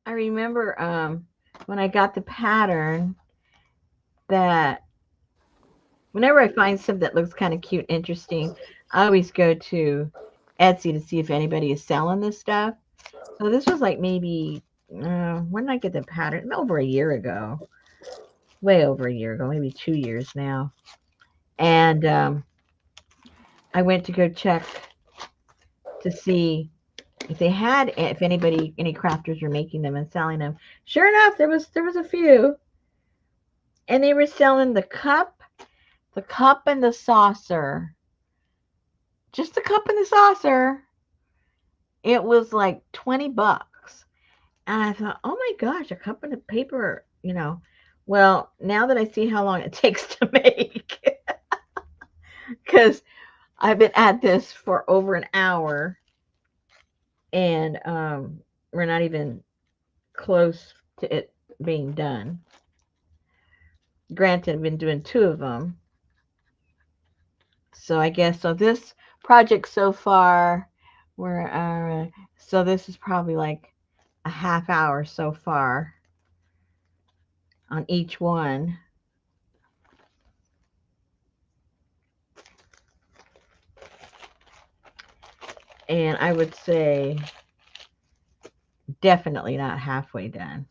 I remember when I got the pattern that whenever I find something that looks kind of cute, interesting, I always go to Etsy to see if anybody is selling this stuff. So this was like maybe when did I get the pattern? Over a year ago, way over a year ago, maybe 2 years now. And I went to go check to see if they had, if anybody, any crafters were making them and selling them. Sure enough, there was a few, and they were selling the cup and the saucer, just the cup and the saucer. It was like $20. And I thought, oh my gosh, a cup and a paper, you know. Well, now that I see how long it takes to make, because I've been at this for over an hour, and we're not even close to it being done. Granted, I've been doing two of them. So I guess, so this project so far, we're, so this is probably like a half hour so far. on each one. And I would say definitely not halfway done,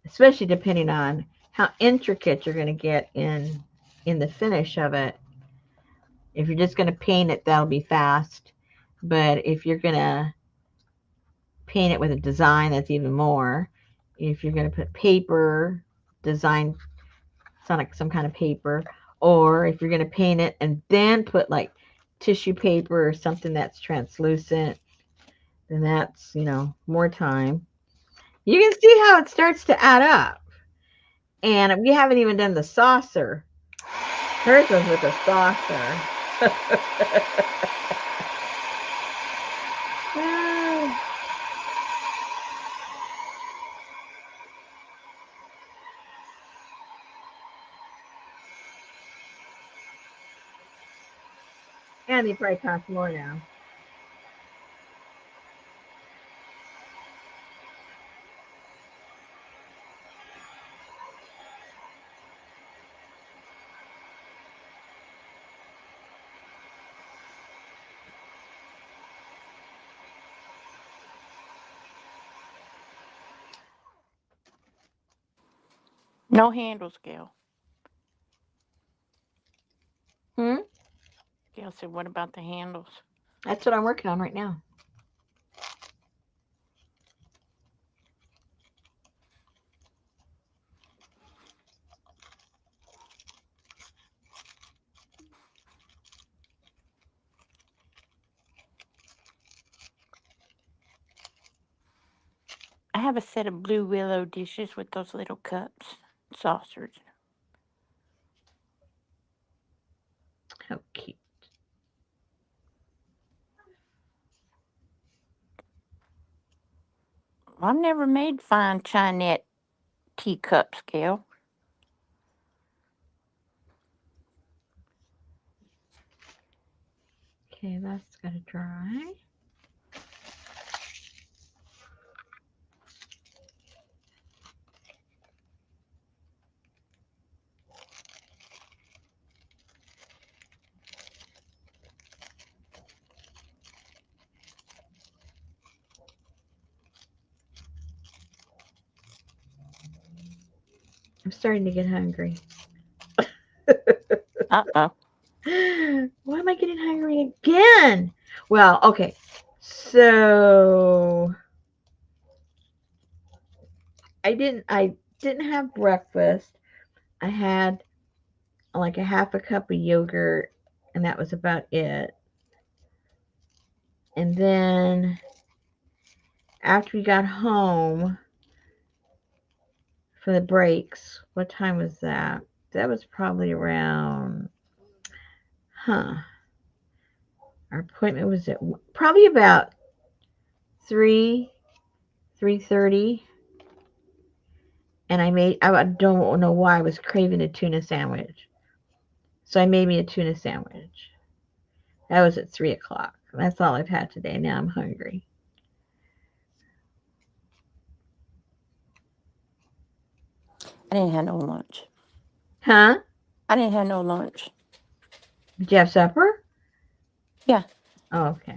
especially depending on how intricate you're going to get in the finish of it. If you're just going to paint it, that'll be fast. But if you're going to paint it with a design, that's even more. If you're going to put paper, design some kind of paper, or if you're going to paint it and then put like tissue paper or something that's translucent, then that's, more time. You can see how it starts to add up. And we haven't even done the saucer. Hers was with a saucer. And they probably cost more now. No handles, Gail. Hmm? Gail said, what about the handles? That's what I'm working on right now. I have a set of blue willow dishes with those little cups, saucers. How cute. I've never made fine Chinette teacups, Gail. Okay, that's got to dry. I'm starting to get hungry. Uh-oh. Why am I getting hungry again? Well, okay. So I didn't have breakfast. I had like a half a cup of yogurt and that was about it. And then after we got home for the breaks, what time was that? That was probably around our appointment was at probably about 3:30, and I don't know why I was craving a tuna sandwich. So I made me a tuna sandwich. That was at 3 o'clock. That's all I've had today. Now I'm hungry. I didn't have no lunch. Huh? I didn't have no lunch. Did you have supper? Yeah. Oh, okay.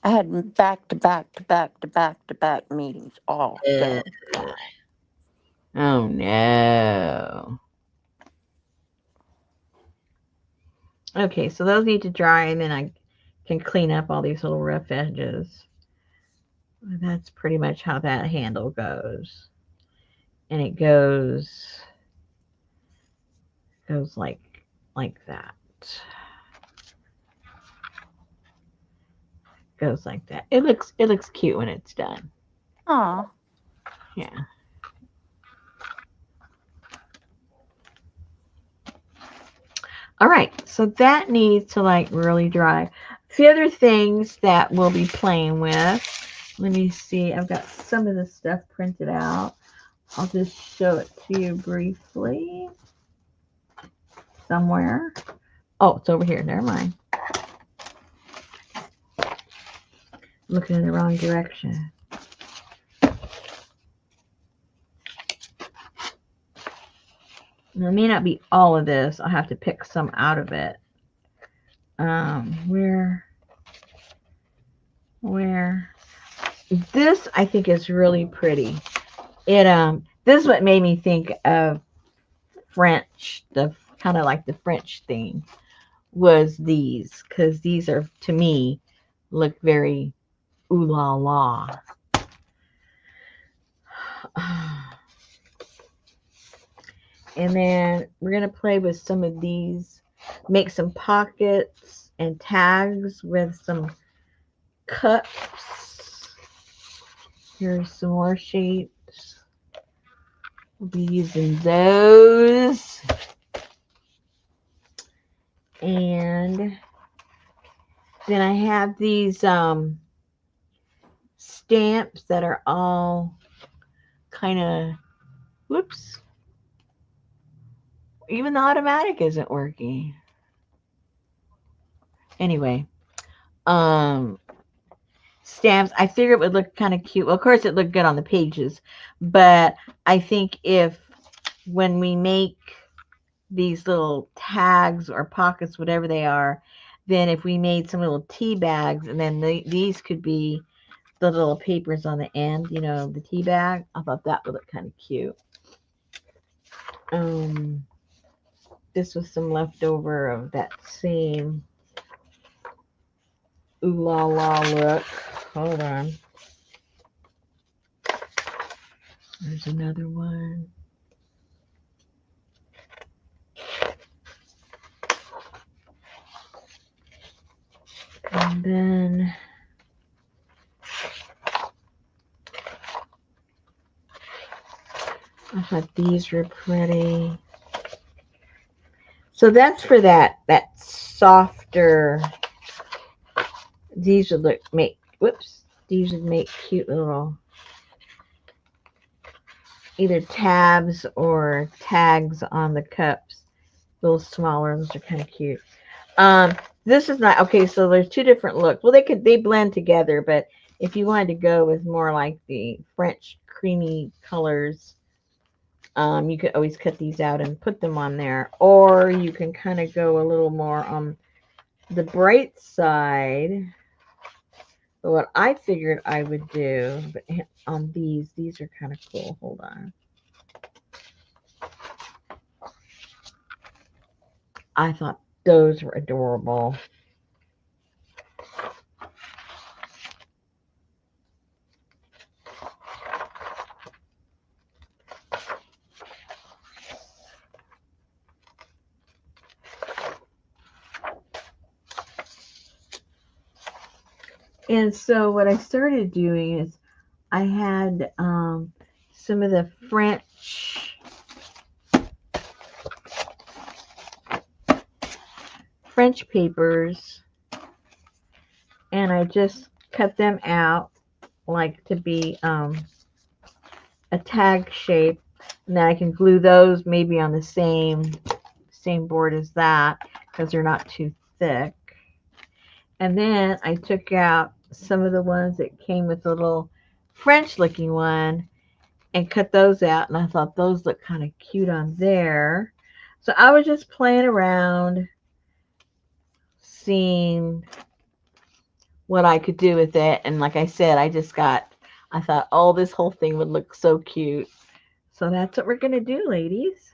I had back to back to back to back to back meetings all Uh, day today. oh no. Okay, so those need to dry and then I can clean up all these little rough edges. That's pretty much how that handle goes. And it goes like that. Goes like that. It looks cute when it's done. Aw. Yeah. All right, so that needs to like really dry. A few other things that we'll be playing with. Let me see. I've got some of this stuff printed out. I'll just show it to you briefly. Somewhere. Oh, it's over here. Never mind. Looking in the wrong direction. It may not be all of this. I'll have to pick some out of it. Where where this I think is really pretty. It this is what made me think of French, the kind of like the French thing was these because these are to me look very ooh la la. And then we're gonna play with some of these, make some pockets and tags with some cups. Here's some more shapes. We'll be using those. And then I have these stamps that are all kind of, whoops, even the automatic isn't working. Anyway, um, stamps, I figured it would look kind of cute. Well, of course, it looked good on the pages, but I think if when we make these little tags or pockets, whatever they are, then if we made some little tea bags and then these could be the little papers on the end, you know, the tea bag, I thought that would look kind of cute. Um, this was some leftover of that same ooh la la look. Hold on. There's another one. And then I thought these were pretty. So that's for that softer. These would look make whoops. These would make cute little either tabs or tags on the cups. A little smaller. Those are kind of cute. Um, this is not okay. So there's two different looks. Well, they blend together, but if you wanted to go with more like the French creamy colors, you could always cut these out and put them on there, or you can kind of go a little more on the bright side. But what I figured I would do, but on these are kind of cool. Hold on. I thought those were adorable. And so what I started doing is I had some of the French papers, and I just cut them out like to be a tag shape, and then I can glue those maybe on the same board as that because they're not too thick. And then I took out some of the ones that came with a little French looking one and cut those out, and I thought those look kind of cute on there. So I was just playing around, seeing what I could do with it. And like I said, I thought, oh, this whole thing would look so cute. So that's what we're going to do, ladies.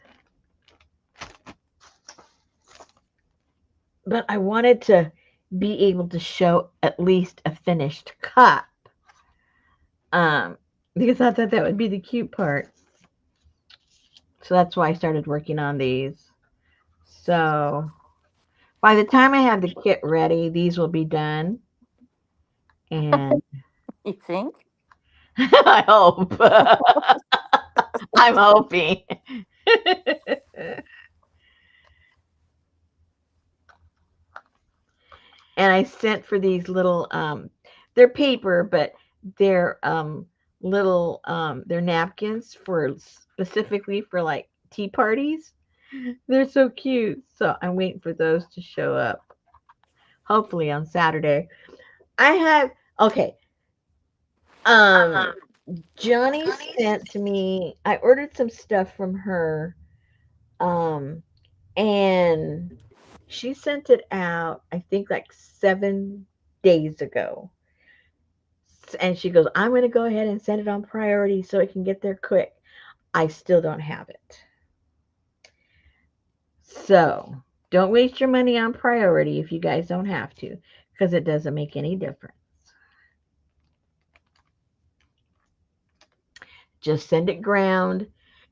But I wanted to be able to show at least a finished cup. Um, because I thought that would be the cute part. So that's why I started working on these. So by the time I have the kit ready, these will be done. And You think? I hope. I'm hoping. And I sent for these little they're paper, but they're little they're napkins for specifically for like tea parties. They're so cute. So I'm waiting for those to show up. Hopefully on Saturday. I have okay. Um Johnny sent me I ordered some stuff from her Um, and she sent it out, I think, like 7 days ago. And she goes, I'm going to go ahead and send it on priority so it can get there quick. I still don't have it. So don't waste your money on priority if you guys don't have to, because it doesn't make any difference. Just send it ground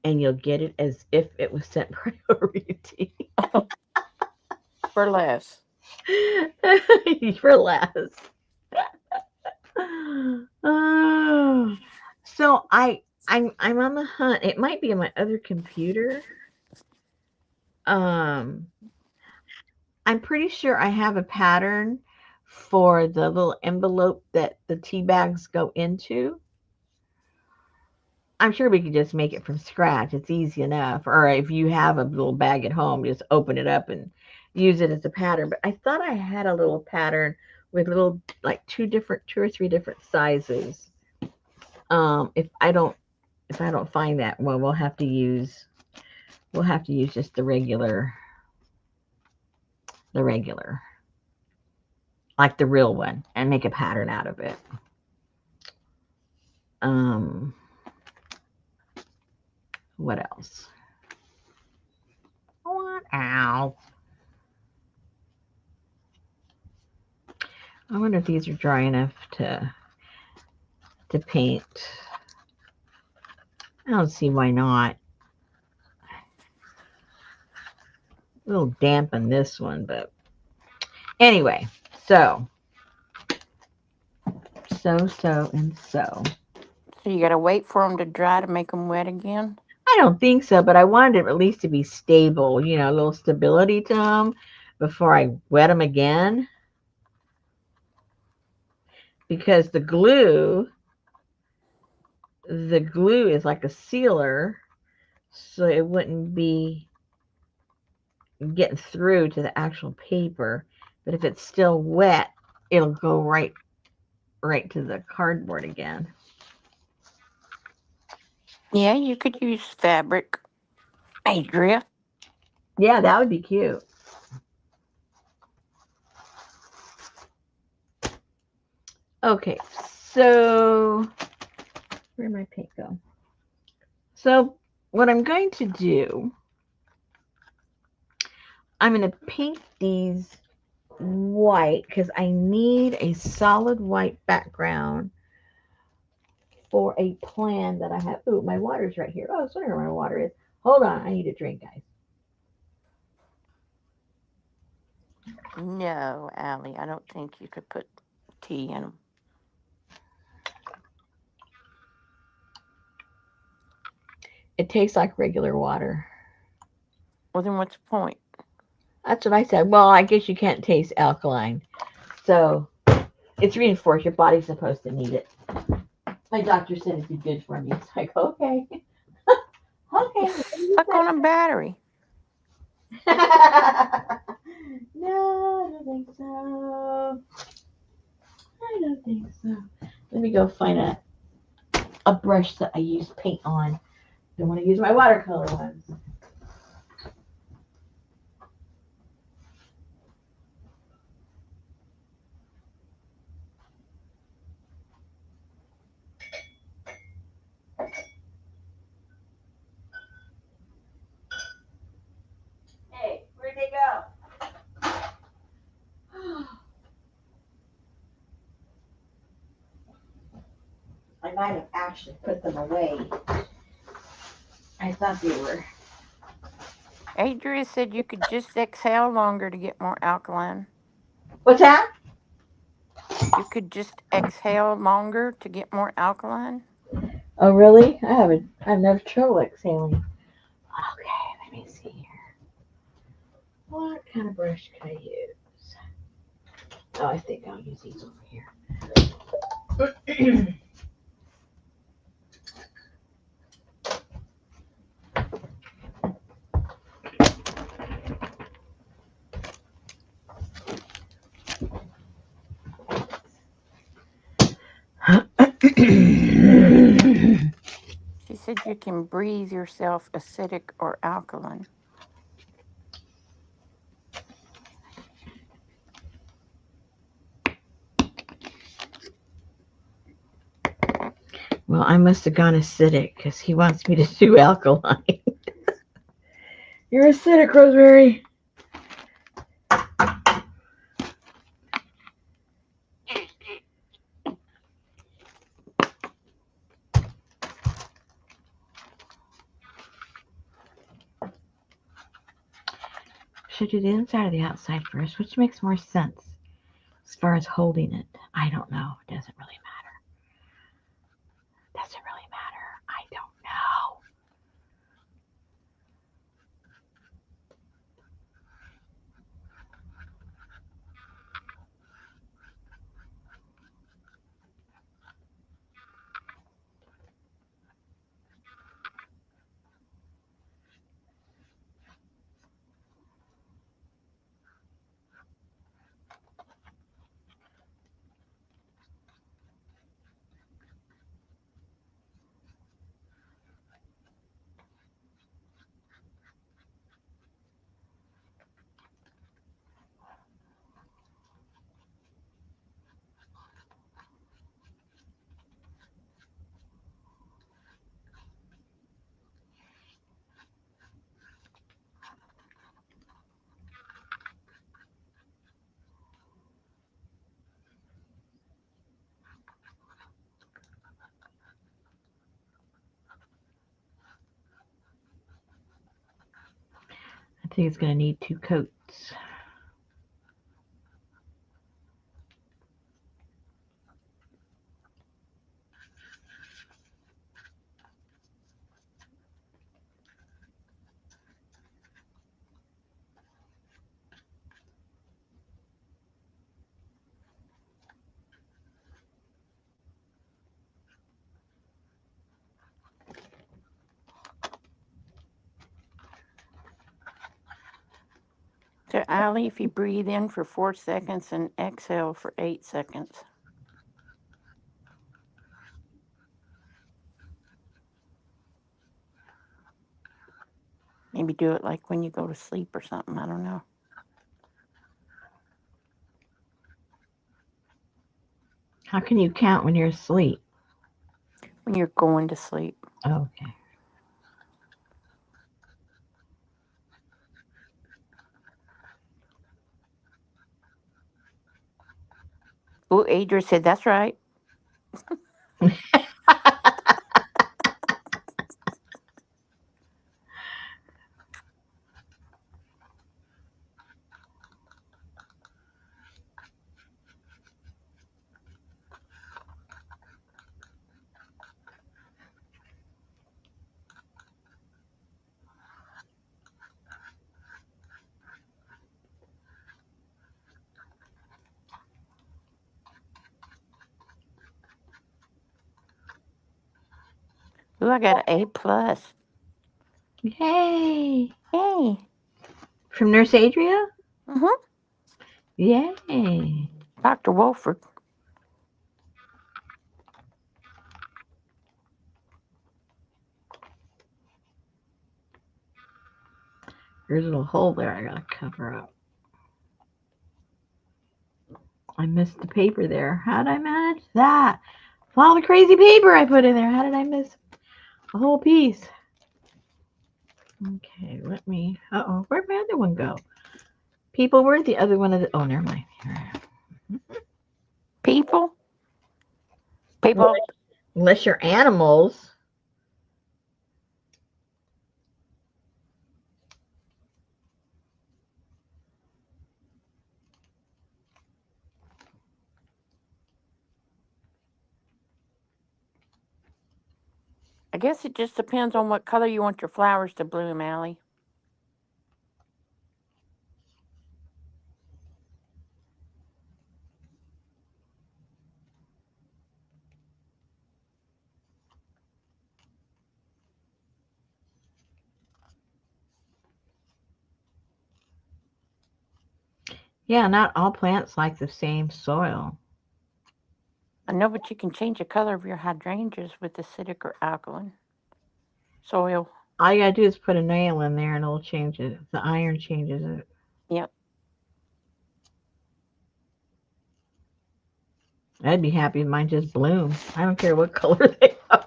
and you'll get it as if it was sent priority For less. for less. Oh, so I'm on the hunt. It might be on my other computer. Um, I'm pretty sure I have a pattern for the little envelope that the tea bags go into. I'm sure we could just make it from scratch. It's easy enough. Or if you have a little bag at home, just open it up and use it as a pattern. But I thought I had a little pattern with little like two or three different sizes. If I don't find that, well, we'll have to use just the regular, like the real one, and make a pattern out of it. Um, what else? What else? I wonder if these are dry enough to paint. I don't see why not. A little damp in this one, but anyway. So, and so. So you gotta wait for them to dry to make them wet again. I don't think so, but I wanted it at least to be stable. A little stability to them before I wet them again, because the glue is like a sealer, so it wouldn't be getting through to the actual paper. But if it's still wet, it'll go right to the cardboard again. Yeah, you could use fabric, Adria. Yeah, that would be cute. Okay, so where'd my paint go? So what I'm going to do, I'm going to paint these white because I need a solid white background for a plan that I have. Oh, my water's right here. Oh, I was wondering where my water is. Hold on, I need a drink, guys. No, Allie, I don't think you could put tea in them. It tastes like regular water. Well, then what's the point? That's what I said. Well, I guess you can't taste alkaline. So it's reinforced. Your body's supposed to need it. My doctor said it'd be good for me. It's like, okay. You Okay. suck on a battery. No, I don't think so. I don't think so. Let me go find a brush that I use paint on. Don't want to use my watercolor ones. Hey, where'd they go? I might have actually put them away. I thought they were. Adria said you could just exhale longer to get more alkaline. What's that? You could just exhale longer to get more alkaline. Oh, really? I've never trouble exhaling. Okay, let me see here. What kind of brush could I use? Oh, I think I'll use these over here. She said you can breathe yourself acidic or alkaline. Well, I must have gone acidic because he wants me to do alkaline. You're acidic, Rosemary. Should I do the inside or the outside first? Which makes more sense as far as holding it? I don't know. It doesn't really matter. Doesn't really matter. I don't know. I think it's going to need 2 coats. So, Allie, if you breathe in for 4 seconds and exhale for 8 seconds. Maybe do it like when you go to sleep or something. I don't know. How can you count when you're asleep? When you're going to sleep. Oh, okay. Oh, Adria said, that's right. Ooh, I got an A+. Yay! Hey. From Nurse Adria? Mm-hmm. Yay! Dr. Wolford. There's a little hole there I gotta cover up. I missed the paper there. How did I manage that? All the crazy paper I put in there. How did I miss a whole piece? Okay, let me. Uh-oh, where'd my other one go? People, where'd the other one of the? Oh, never mind. People. People. Unless you're animals. I guess it just depends on what color you want your flowers to bloom, Allie. Yeah, not all plants like the same soil. I know, but you can change the color of your hydrangeas with acidic or alkaline soil. All you gotta do is put a nail in there and it'll change it. The iron changes it. Yep. I'd be happy if mine just bloom. I don't care what color they are.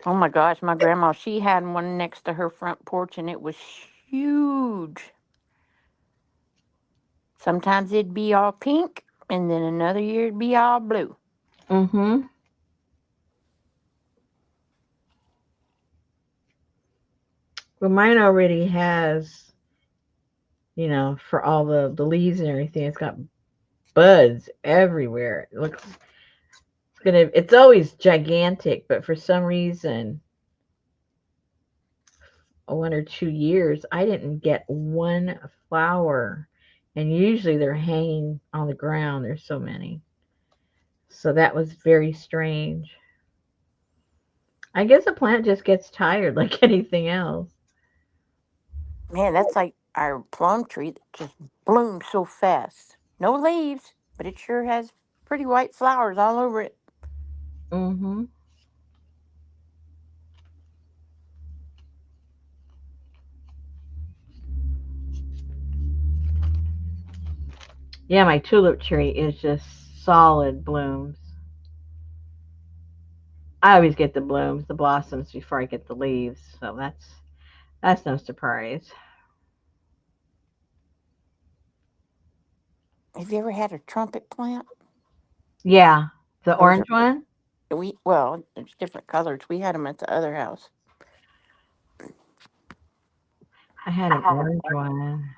Oh my gosh, my grandma, she had one next to her front porch and it was huge. Sometimes it'd be all pink and then another year it'd be all blue. Mm-hmm. Well, mine already has, for all the leaves and everything, it's got buds everywhere. It looks it's always gigantic, but for some reason, 1 or 2 years, I didn't get one flower. And usually they're hanging on the ground. There's so many. So that was very strange. I guess a plant just gets tired like anything else. Man, that's like our plum tree that just bloomed so fast. No leaves, but it sure has pretty white flowers all over it. Mm-hmm. Yeah, my tulip tree is just solid blooms. I always get the blooms, the blossoms before I get the leaves, so that's no surprise. Have you ever had a trumpet plant? Yeah, the Those orange are one. well, there's different colors. We had them at the other house. I had an orange one.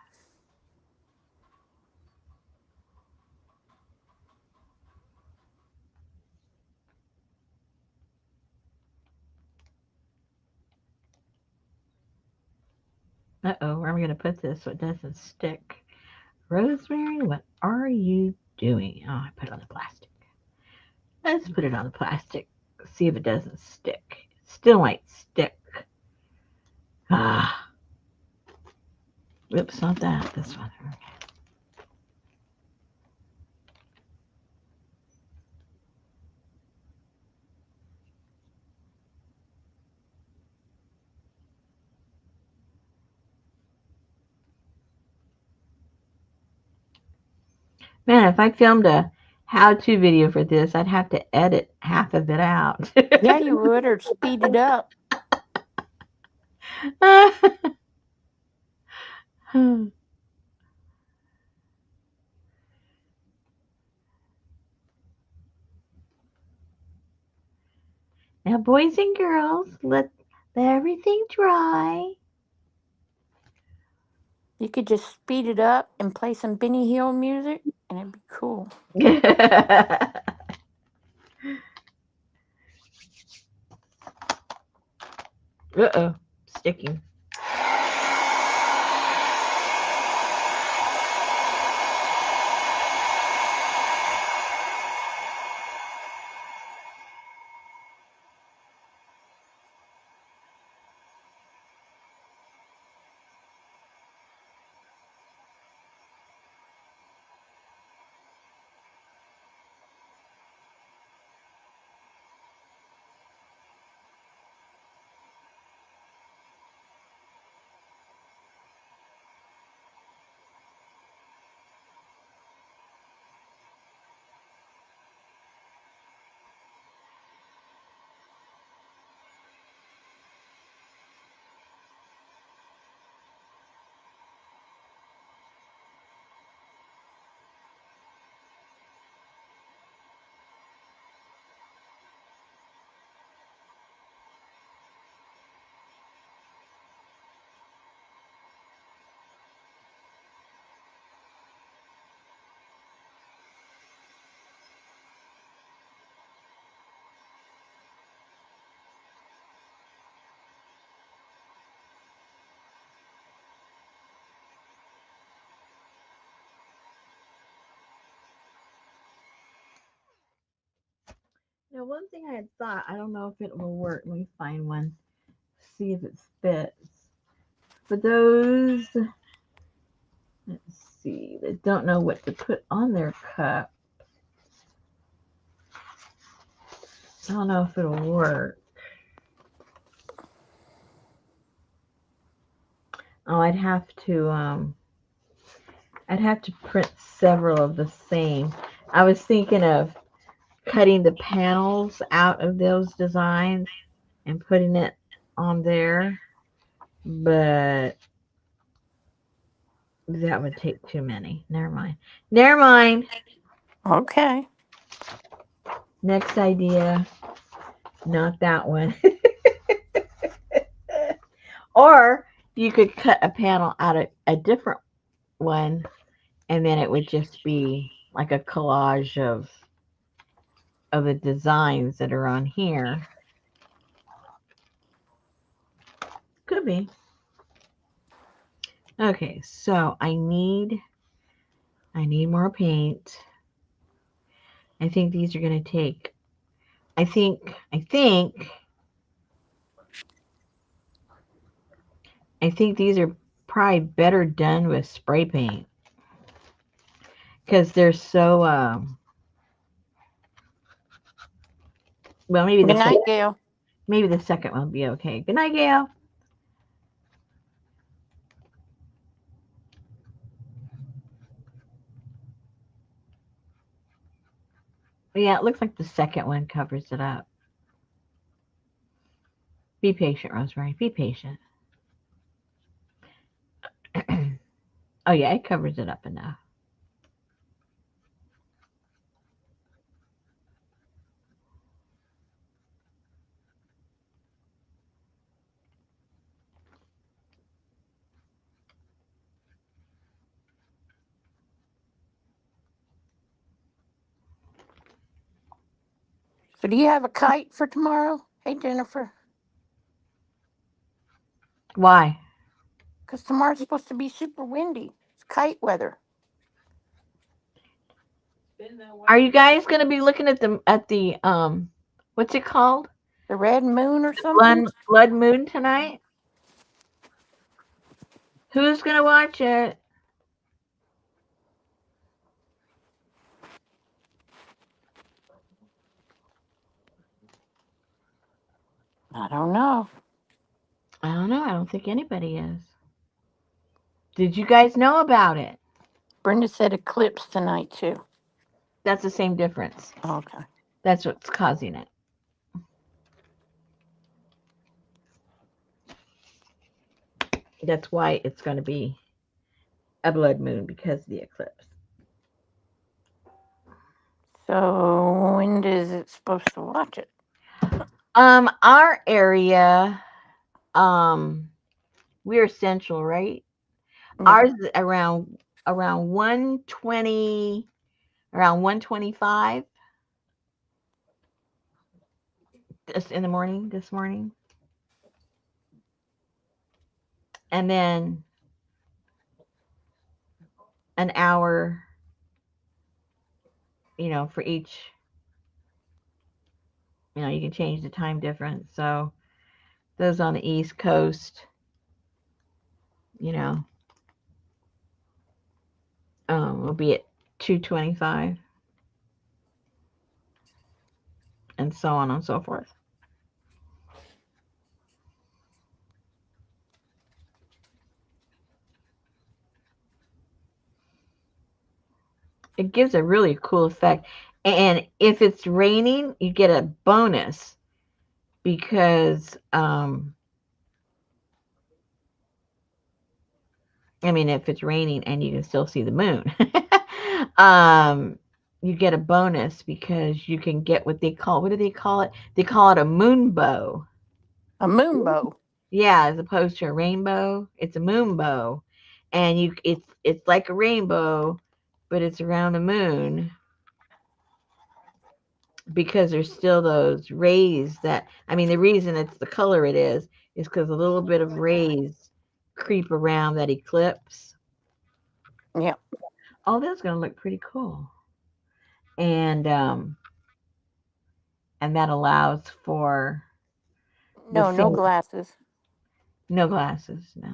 Uh-oh, where am I going to put this so it doesn't stick? Rosemary, what are you doing? Oh, I put it on the plastic. Let's put it on the plastic. See if it doesn't stick. It still might stick. Ah, oops, not that. This one. Okay. Man, if I filmed a how-to video for this, I'd have to edit half of it out. Yeah, you would, or speed it up. Now, boys and girls, let everything dry. You could just speed it up and play some Benny Hill music, and it'd be cool. Uh-oh, sticking. Now, one thing I had thought, I don't know if it will work. Let me find one, see if it fits. For those, let's see, that don't know what to put on their cup, I don't know if it'll work. Oh, I'd have to print several of the same. I was thinking of cutting the panels out of those designs and putting it on there, but that would take too many. Never mind. Never mind. Okay. Next idea. Not that one. Or you could cut a panel out of a different one, and then it would just be like a collage of the designs that are on here. Could be. Okay, so I need more paint. I think these are going to take, I think these are probably better done with spray paint because they're so, well, Good night, Gail. maybe the second one will be okay. Good night, Gail. Yeah, it looks like the second one covers it up. Be patient, Rosemary. Be patient. Oh, yeah, it covers it up enough. So, do you have a kite for tomorrow? Hey, Jennifer. Why? Because tomorrow's supposed to be super windy. It's kite weather. Are you guys going to be looking at the what's it called? The red moon or something? Blood moon tonight? Who's going to watch it? I don't know. I don't know. I don't think anybody is. Did you guys know about it? Brenda said eclipse tonight, too. That's the same difference. Okay. That's what's causing it. That's why it's going to be a blood moon because of the eclipse. So, when is it supposed to watch it? Our area, we're central, right? Yeah. Ours is around 120, around 125 in the morning, this morning. And then an hour, for each, you can change the time difference. So those on the East Coast, will be at 225 and so on and so forth. It gives a really cool effect. And if it's raining, you get a bonus because, if it's raining and you can still see the moon, you get a bonus because you can get what do they call it? They call it a moon bow. A moon bow. Yeah, as opposed to a rainbow, it's a moon bow, and it's like a rainbow, but it's around the moon because there's still those rays the reason it's the color it is because a little bit of rays creep around that eclipse. Yeah. Oh, that's going to look pretty cool. And that allows for No glasses. No glasses, no.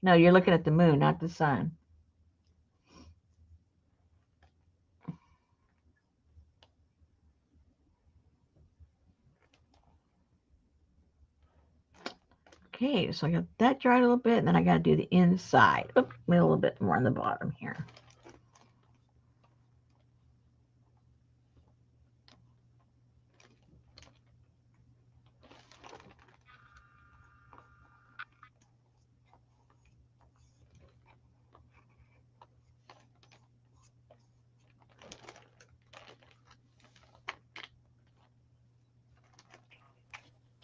No, you're looking at the moon, not the sun. Okay, so I got that dried a little bit, and then I got to do the inside. Oop, a little bit more on the bottom here.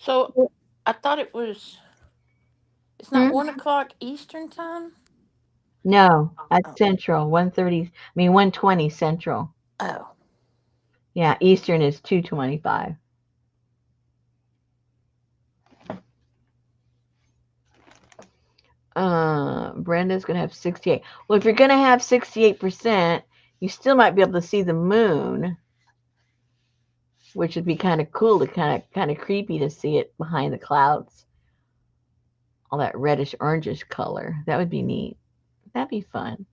So I thought it was. It's not Hmm? 1 o'clock Eastern time. No, that's Oh, Central. 1:30. I mean 1:20 Central. oh. Yeah, Eastern is 2:25. Brenda's gonna have 68. Well, if you're gonna have 68%, you still might be able to see the moon, which would be kind of cool to kind of creepy to see it behind the clouds, all that reddish orangish color. That would be neat. That'd be fun.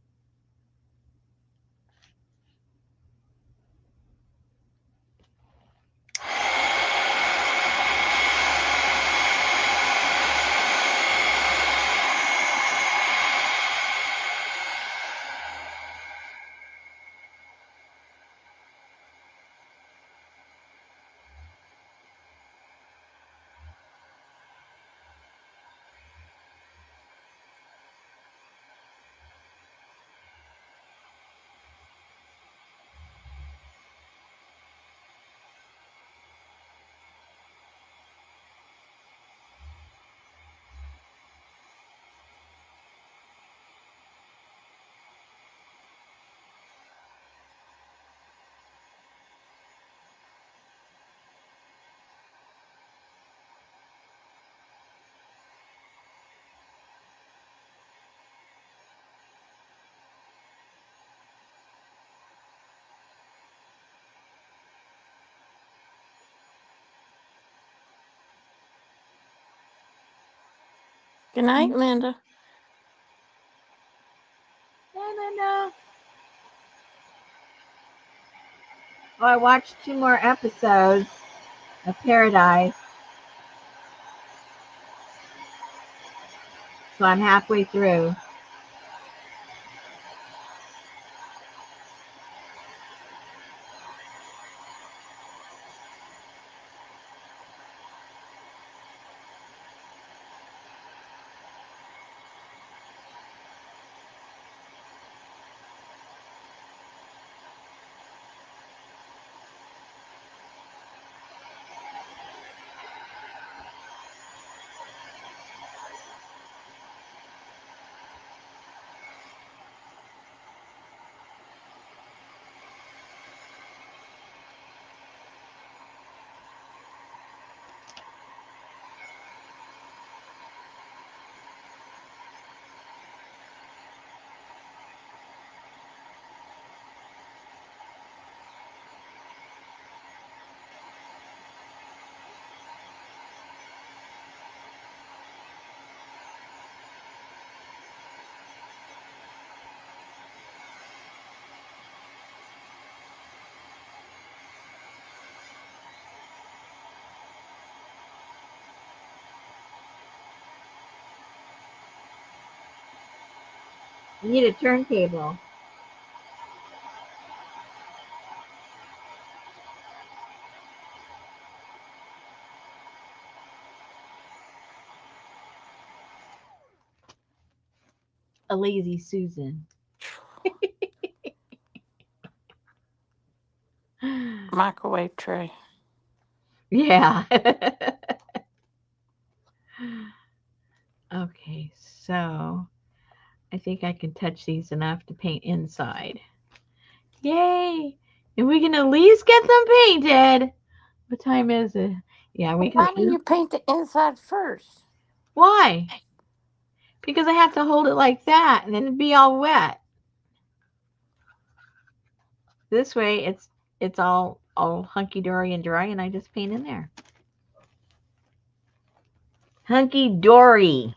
Good night, Linda. No. Oh, I watched 2 more episodes of Paradise, so I'm halfway through. You need a turntable. A lazy Susan. Microwave tray. Yeah. Okay, so I think I can touch these enough to paint inside. Yay! And we can at least get them painted. What time is it? Yeah, we Well, can. why don't you paint the inside first? Why? Because I have to hold it like that and then it'd be all wet. This way it's all hunky dory and dry and I just paint in there. Hunky dory.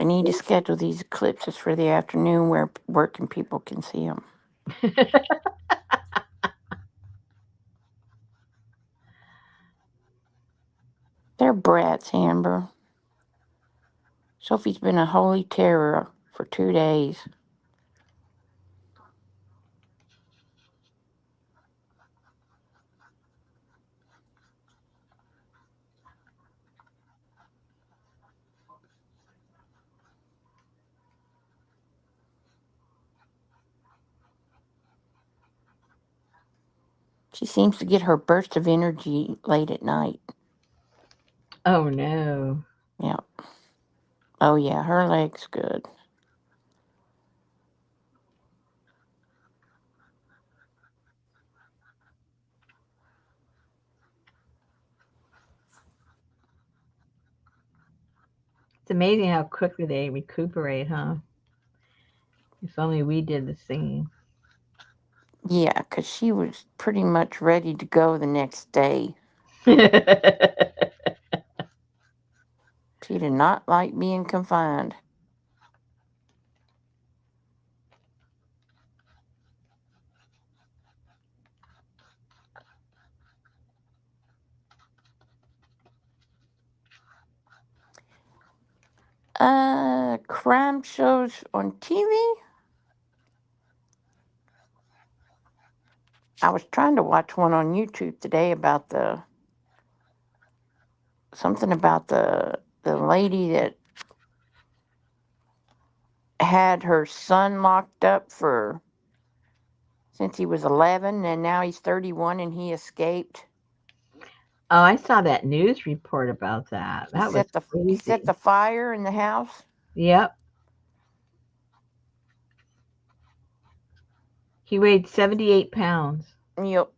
I need to schedule these eclipses for the afternoon where working people can see them. They're brats, Amber. Sophie's been a holy terror for 2 days. She seems to get her burst of energy late at night. Oh no. Yeah. Oh, yeah, her leg's good. It's amazing how quickly they recuperate, huh? If only we did the same. Yeah, 'cause she was pretty much ready to go the next day. She did not like being confined. Crime shows on TV? I was trying to watch one on YouTube today about something about the lady that had her son locked up for since he was 11 and now he's 31 and he escaped. Oh, I saw that news report about that. He That was set crazy. the fire in the house. Yep. He weighed 78 pounds. Yep.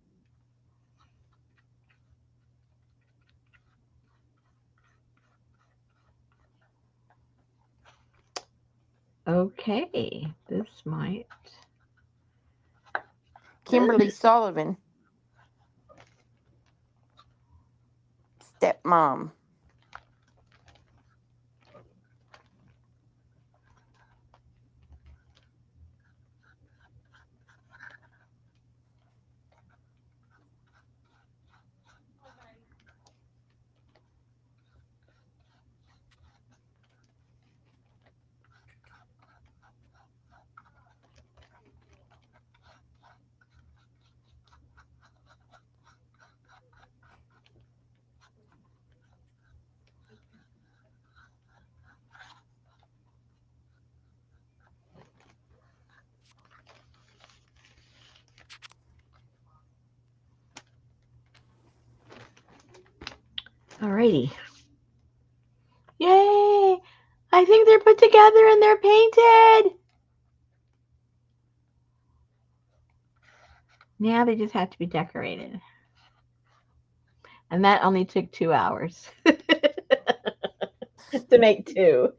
Okay. This might. Kimberly Sullivan, stepmom. Alrighty. Yay! I think they're put together and they're painted. Now they just have to be decorated. And that only took 2 hours to make 2.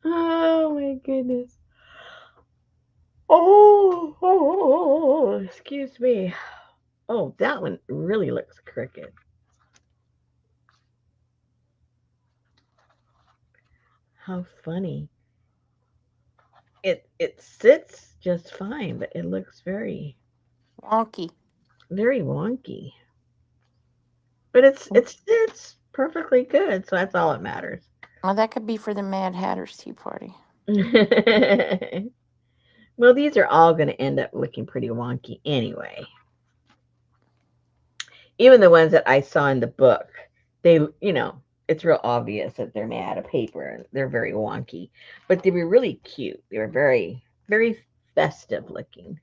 Oh my goodness. Oh, excuse me. Oh, that one really looks crooked. How funny. It sits just fine, but it looks very Wonky. very wonky. But it's perfectly good, so that's all that matters. Well, that could be for the Mad Hatter's Tea Party. Well, these are all going to end up looking pretty wonky anyway. Even the ones that I saw in the book, it's real obvious that they're made out of paper and they're very wonky. But they were really cute. They were very, very festive looking.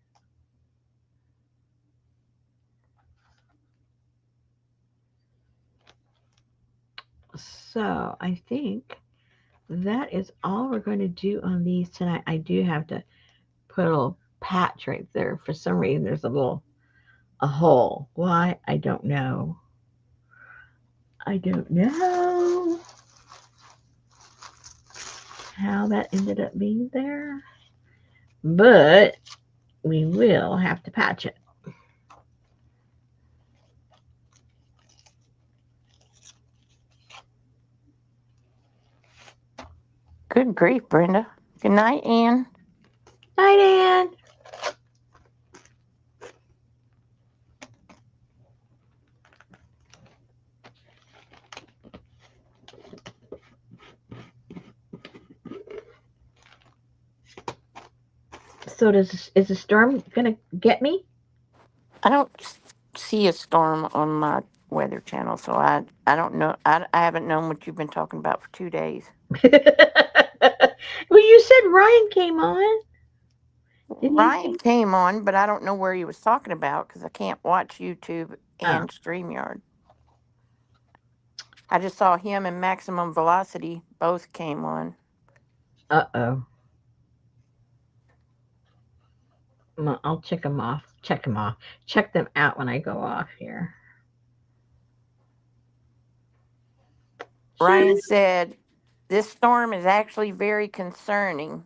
So I think that is all we're going to do on these tonight. I do have to put a little patch right there. For some reason, there's a hole. Why? I don't know. I don't know how that ended up being there, but we will have to patch it. Good grief, Brenda. Good night, Ann. Night, Ann. So is the storm gonna get me? I don't see a storm on my weather channel, so I don't know. I haven't known what you've been talking about for 2 days. Well, you said Ryan came on. Didn't you Ryan say? came on, but I don't know where he was talking about because I can't watch YouTube Oh, and StreamYard. I just saw him and Maximum Velocity both came on. uh-oh. I'll check them off. Check them off. Check them out when I go off here. Ryan said, "This storm is actually very concerning,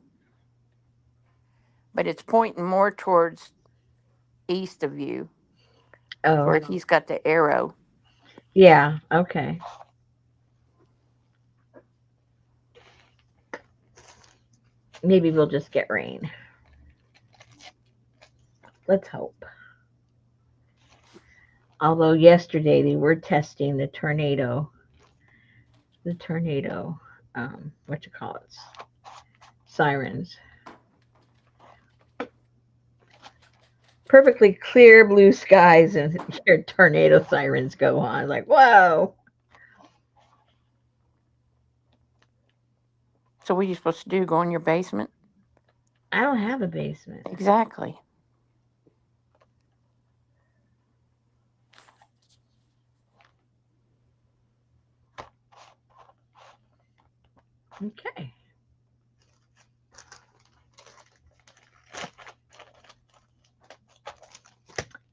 but it's pointing more towards east of you, Oh, where he's got the arrow." yeah. Okay. Maybe we'll just get rain. Let's hope. Although yesterday they were testing the tornado, what you call it, sirens. Perfectly clear blue skies and your tornado sirens go on. Like, whoa. So what are you supposed to do? Go in your basement? I don't have a basement. Exactly. Okay.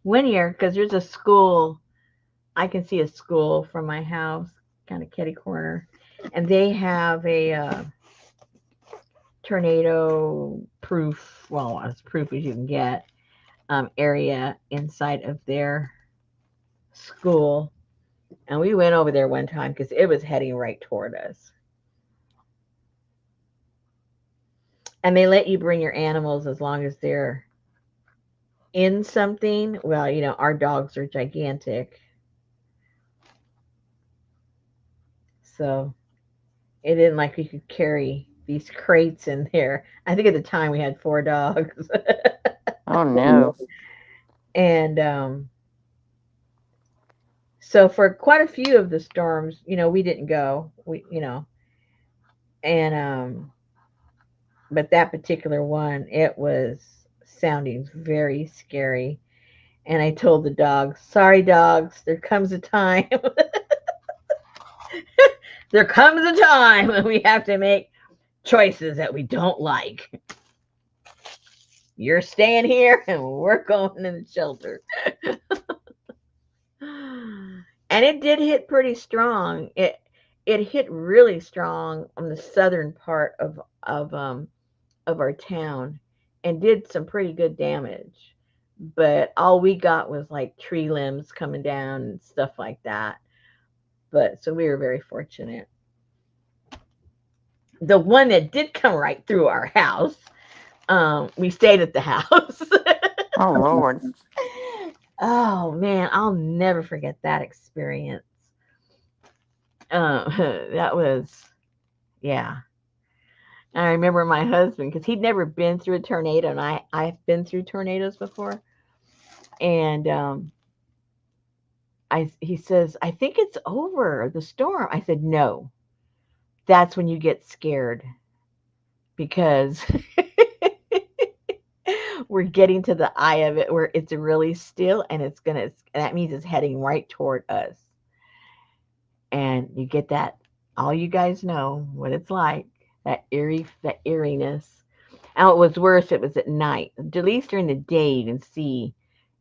Winnier, because there's a school. I can see a school from my house, kind of kitty corner, and they have a tornado proof, well, as proof as you can get, area inside of their school. And we went over there one time because it was heading right toward us. And they let you bring your animals as long as they're in something. Well, our dogs are gigantic. So it didn't like we could carry these crates in there. I think at the time we had 4 dogs. Oh no. And so for quite a few of the storms, we didn't go. And but that particular one, it was sounding very scary. And I told the dogs, sorry, dogs, there comes a time. There comes a time when we have to make choices that we don't like. You're staying here and we're going in the shelter. And it did hit pretty strong. It hit really strong on the southern part of our town and did some pretty good damage. But all we got was like tree limbs coming down and stuff like that. But so we were very fortunate. The one that did come right through our house, we stayed at the house. Oh Lord. Oh man, I'll never forget that experience. That was, yeah. I remember my husband because he'd never been through a tornado, and I've been through tornadoes before. And he says, I think it's over the storm. I said, no, that's when you get scared because we're getting to the eye of it where it's really still and that means it's heading right toward us. And you get that, all you guys know what it's like, that eeriness. And what was worse, it was at night. At least during the day, you can see,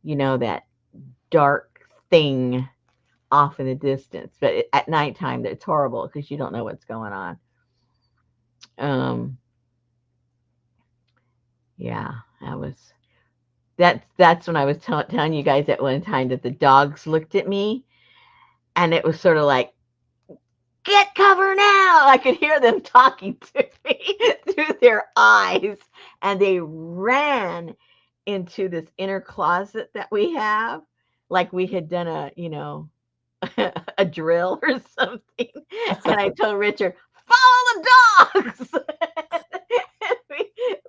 that dark thing off in the distance. But at nighttime, it's horrible because you don't know what's going on. Um, yeah, that's when I was telling you guys at one time that the dogs looked at me, and it was sort of like get cover now. I could hear them talking to me through their eyes. And they ran into this inner closet that we have, like we had done a drill or something. And I told Richard, follow the dogs.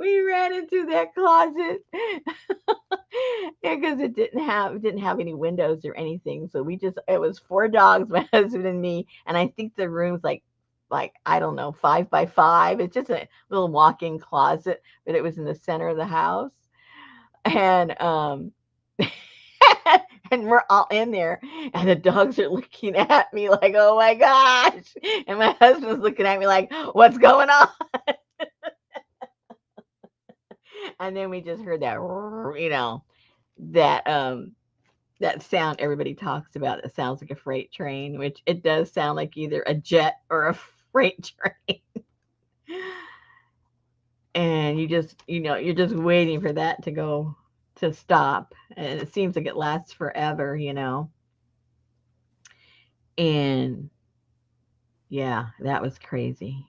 we ran into that closet because it didn't have any windows or anything. So it was four dogs, my husband and me, and I think the room's like I don't know, 5 by 5. It's just a little walk-in closet, but it was in the center of the house, and and we're all in there, and the dogs are looking at me like, oh my gosh, and my husband's looking at me like, what's going on? And then we just heard that, that that sound everybody talks about. It sounds like a freight train, which it does sound like either a jet or a freight train. And you're just waiting for that to stop, and it seems like it lasts forever. And yeah, that was crazy.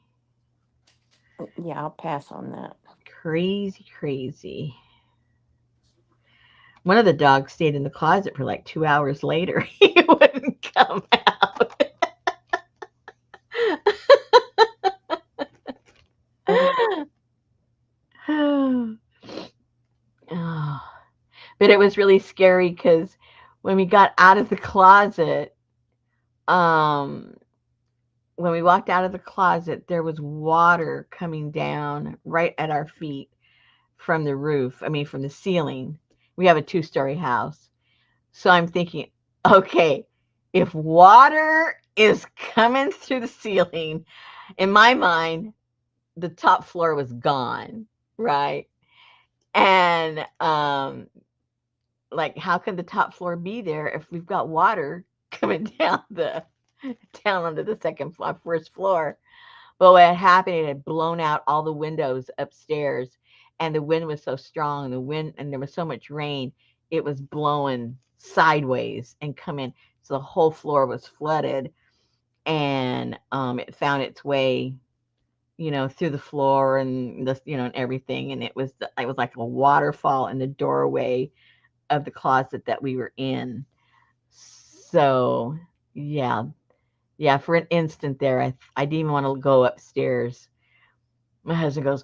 Yeah, I'll pass on that. Crazy, crazy. One of the dogs stayed in the closet for like 2 hours later. He wouldn't come out. Oh, but it was really scary because when we got out of the closet, um, when we walked out of the closet, there was water coming down right at our feet from the roof. I mean, from the ceiling. We have a 2-story house. So I'm thinking, okay, if water is coming through the ceiling, in my mind, the top floor was gone, right? And like, how could the top floor be there if we've got water coming down onto the first floor? But what had happened, it had blown out all the windows upstairs, and the wind was so strong, and there was so much rain, it was blowing sideways and coming. So the whole floor was flooded, and it found its way, through the floor and and everything, and it was like a waterfall in the doorway of the closet that we were in. So yeah, yeah, for an instant there, I didn't even want to go upstairs. My husband goes,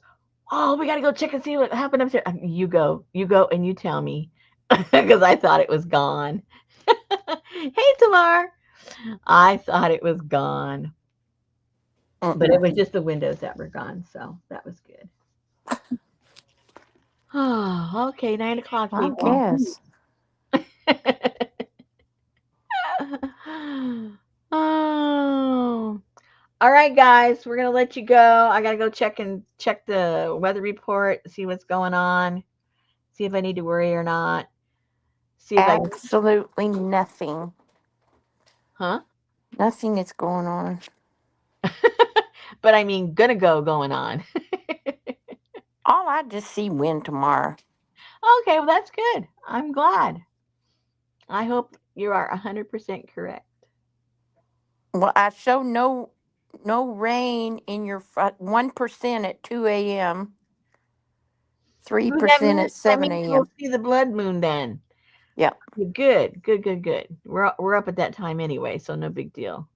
"Oh, we got to go check and see what happened upstairs." You go, and you tell me, because I thought it was gone. Hey, Tamar, I thought it was gone, but it Mm-mm. was just the windows that were gone, so that was good. Oh, okay, 9 o'clock, I people. guess. Oh, all right, guys, we're gonna let you go. I gotta go check the weather report, see what's going on, see if I need to worry or not. See if I can, Absolutely nothing. huh? Nothing is going on. But I mean, going on. All I just see wind tomorrow. Okay, well that's good. I'm glad. I hope you are 100% correct. Well, I show no rain in your 1% at 2 a.m., three Ooh, that percent means at that seven means we'll a.m. see the blood moon then. Yep. Good, good, good, good. We're up at that time anyway, so no big deal.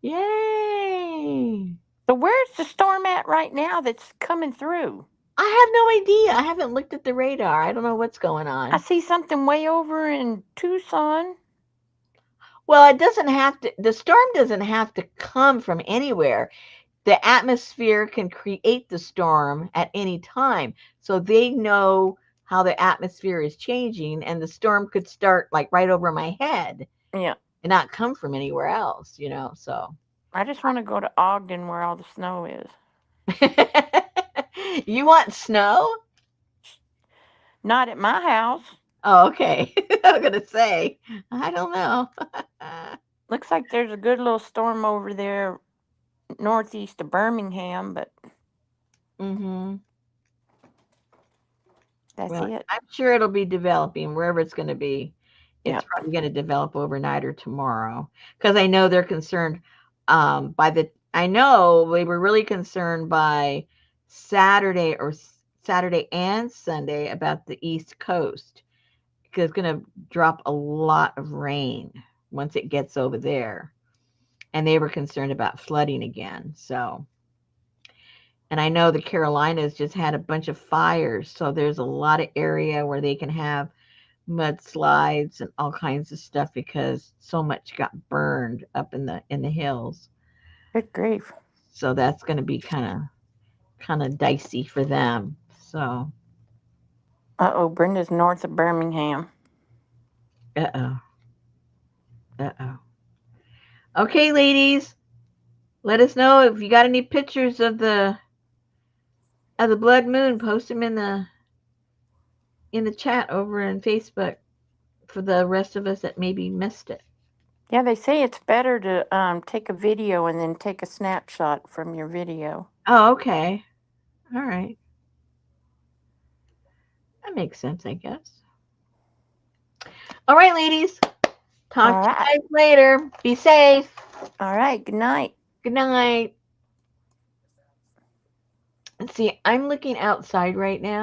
Yay! So where's the storm at right now that's coming through? I have no idea. I haven't looked at the radar. I don't know what's going I on. see something way over in Tucson. Well, it doesn't have to, the storm doesn't have to come from anywhere. The atmosphere can create the storm at any time. So they know how the atmosphere is changing, and the storm could start like right over my head Yeah. and not come from anywhere else. So I just want to go to Ogden where all the snow is. you want snow? Not at my house. Oh, okay. I was gonna say, I don't know. Looks like there's a good little storm over there northeast of Birmingham, but Hmm. that's Well, it. I'm sure it'll be developing wherever it's going to be. Yeah. It's probably going to develop overnight or tomorrow because I know they're concerned. I know they were really concerned by Saturday or Saturday and Sunday about the East Coast because it's going to drop a lot of rain once it gets over there. And they were concerned about flooding again. So, and I know the Carolinas just had a bunch of fires. So there's a lot of area where they can have mudslides and all kinds of stuff because so much got burned up in the hills. Good grief. So that's going to be kind of dicey for them. So, Uh-oh, Brenda's north of Birmingham. uh-oh. Uh-oh. Okay, ladies, let us know if you got any pictures of the blood moon. Post them in the chat over in Facebook for the rest of us that maybe missed it. Yeah, they say it's better to take a video and then take a snapshot from your video. Oh, okay. All right. That makes sense, I guess. All right, ladies. Talk to you guys later. Be safe. All right. Good night. Good night. Let's see. I'm looking outside right now.